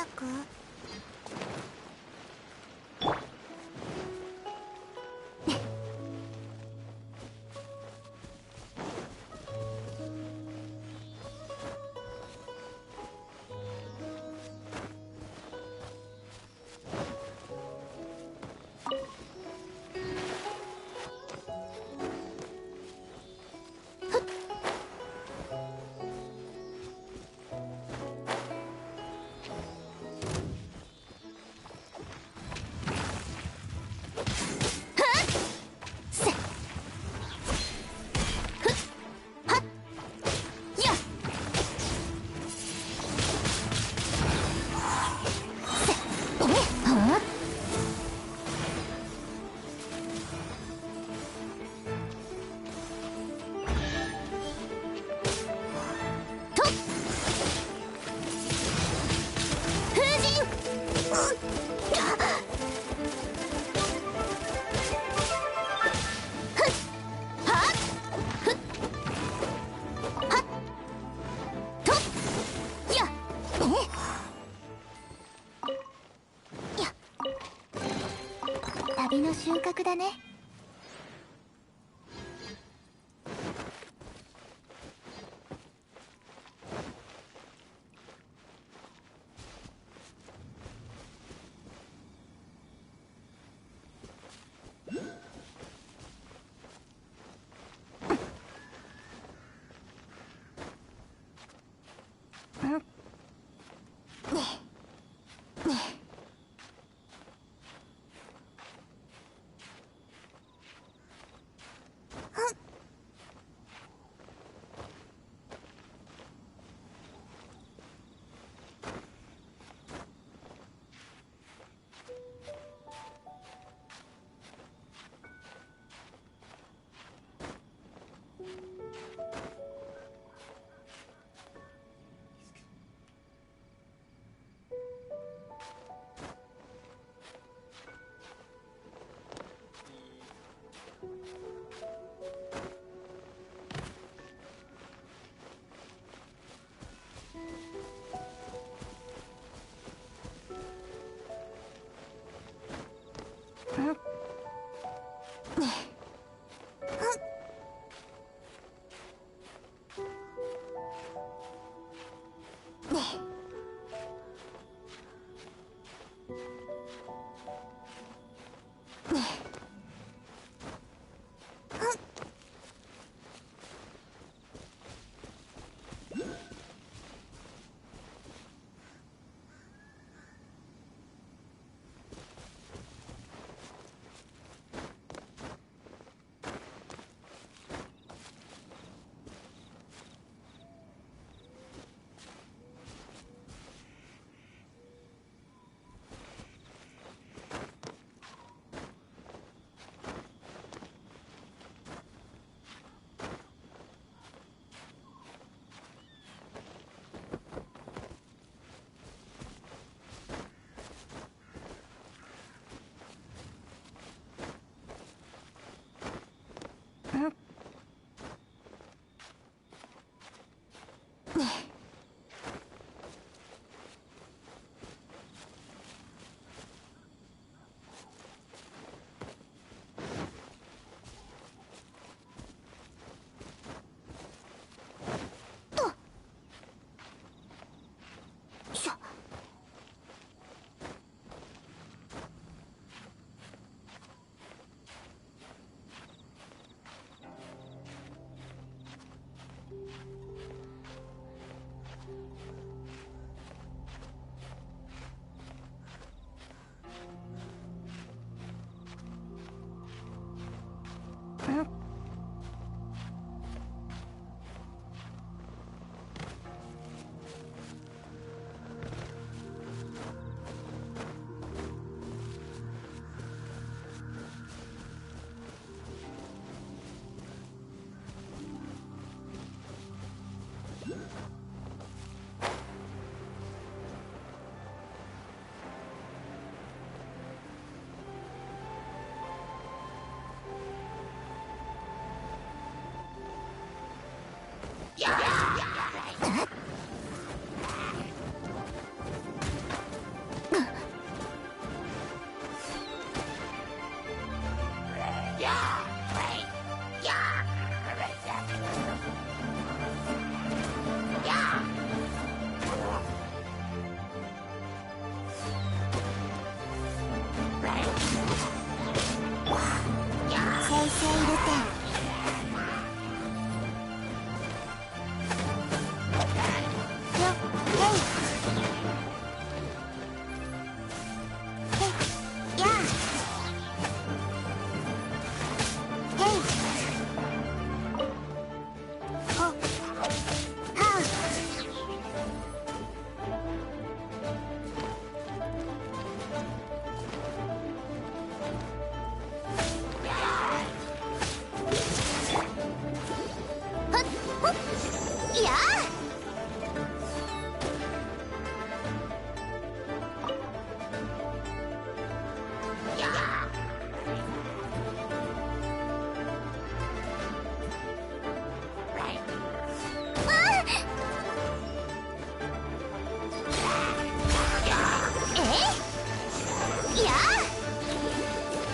早く。旅の収穫だね。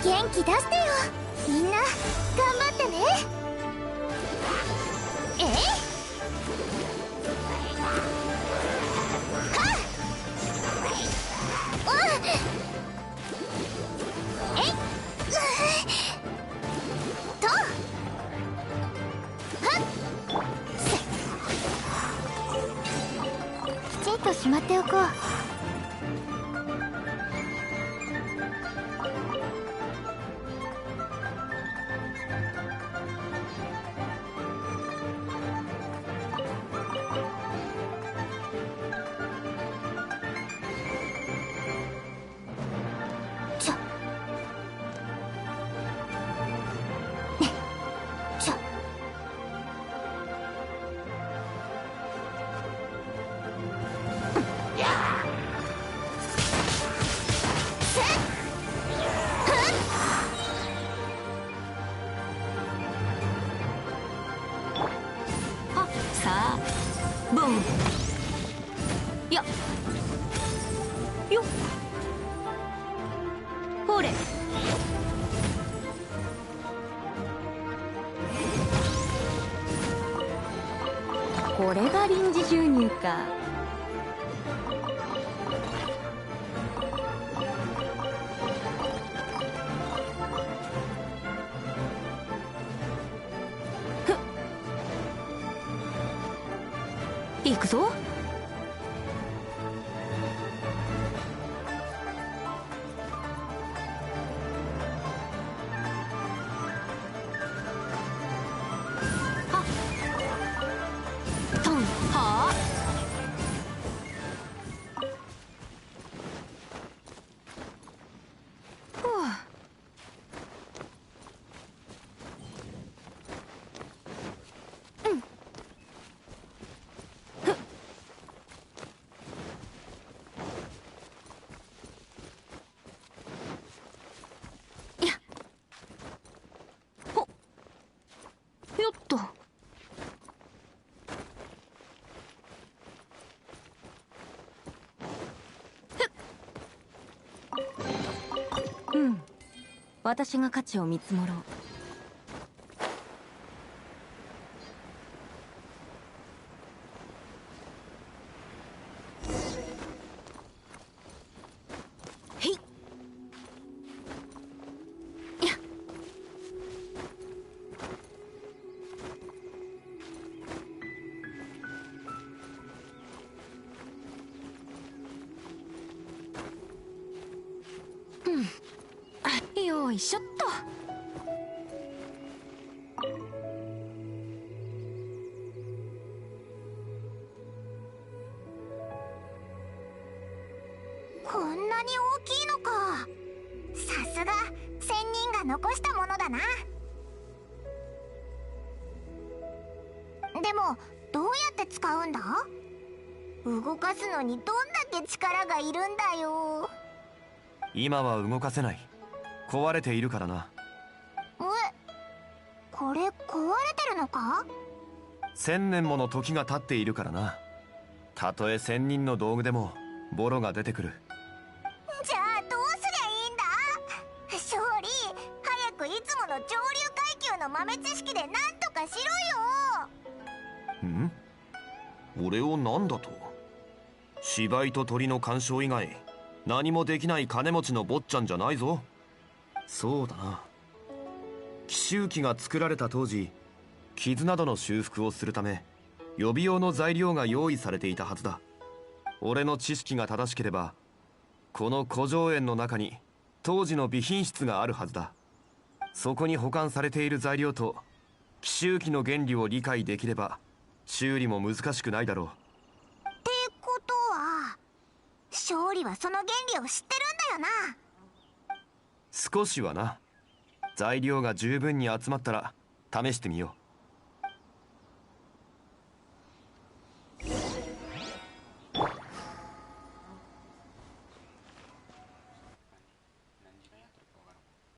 元気出してよ。みんな頑張ってね。えいはっおっえいとはっきちんとしまっておこう。ボンやよっほれこれが臨時収入か。行くぞ。はっトンはあふうよっと。私が価値を見積もろう。へいやっよいしょっと。こんなに大きいのか。さすが仙人が残したものだな。でもどうやって使うんだ？動かすのにどんだけ力がいるんだよ。今は動かせない。壊れているからな。これ壊れてるのか1000年もの時が経っているからな。たとえ1000人の道具でもボロが出てくる。じゃあどうすりゃいいんだ。勝利、早くいつもの上流階級の豆知識でなんとかしろよ。ん？俺を何だと？芝居と鳥の鑑賞以外何もできない金持ちの坊ちゃんじゃないぞ。そうだな。奇襲機が作られた当時、傷などの修復をするため予備用の材料が用意されていたはずだ。俺の知識が正しければこの古城園の中に当時の備品室があるはずだ。そこに保管されている材料と奇襲機の原理を理解できれば修理も難しくないだろう。ってことは勝利はその原理を知ってるんだよな。少しはな。材料が十分に集まったら試してみよう。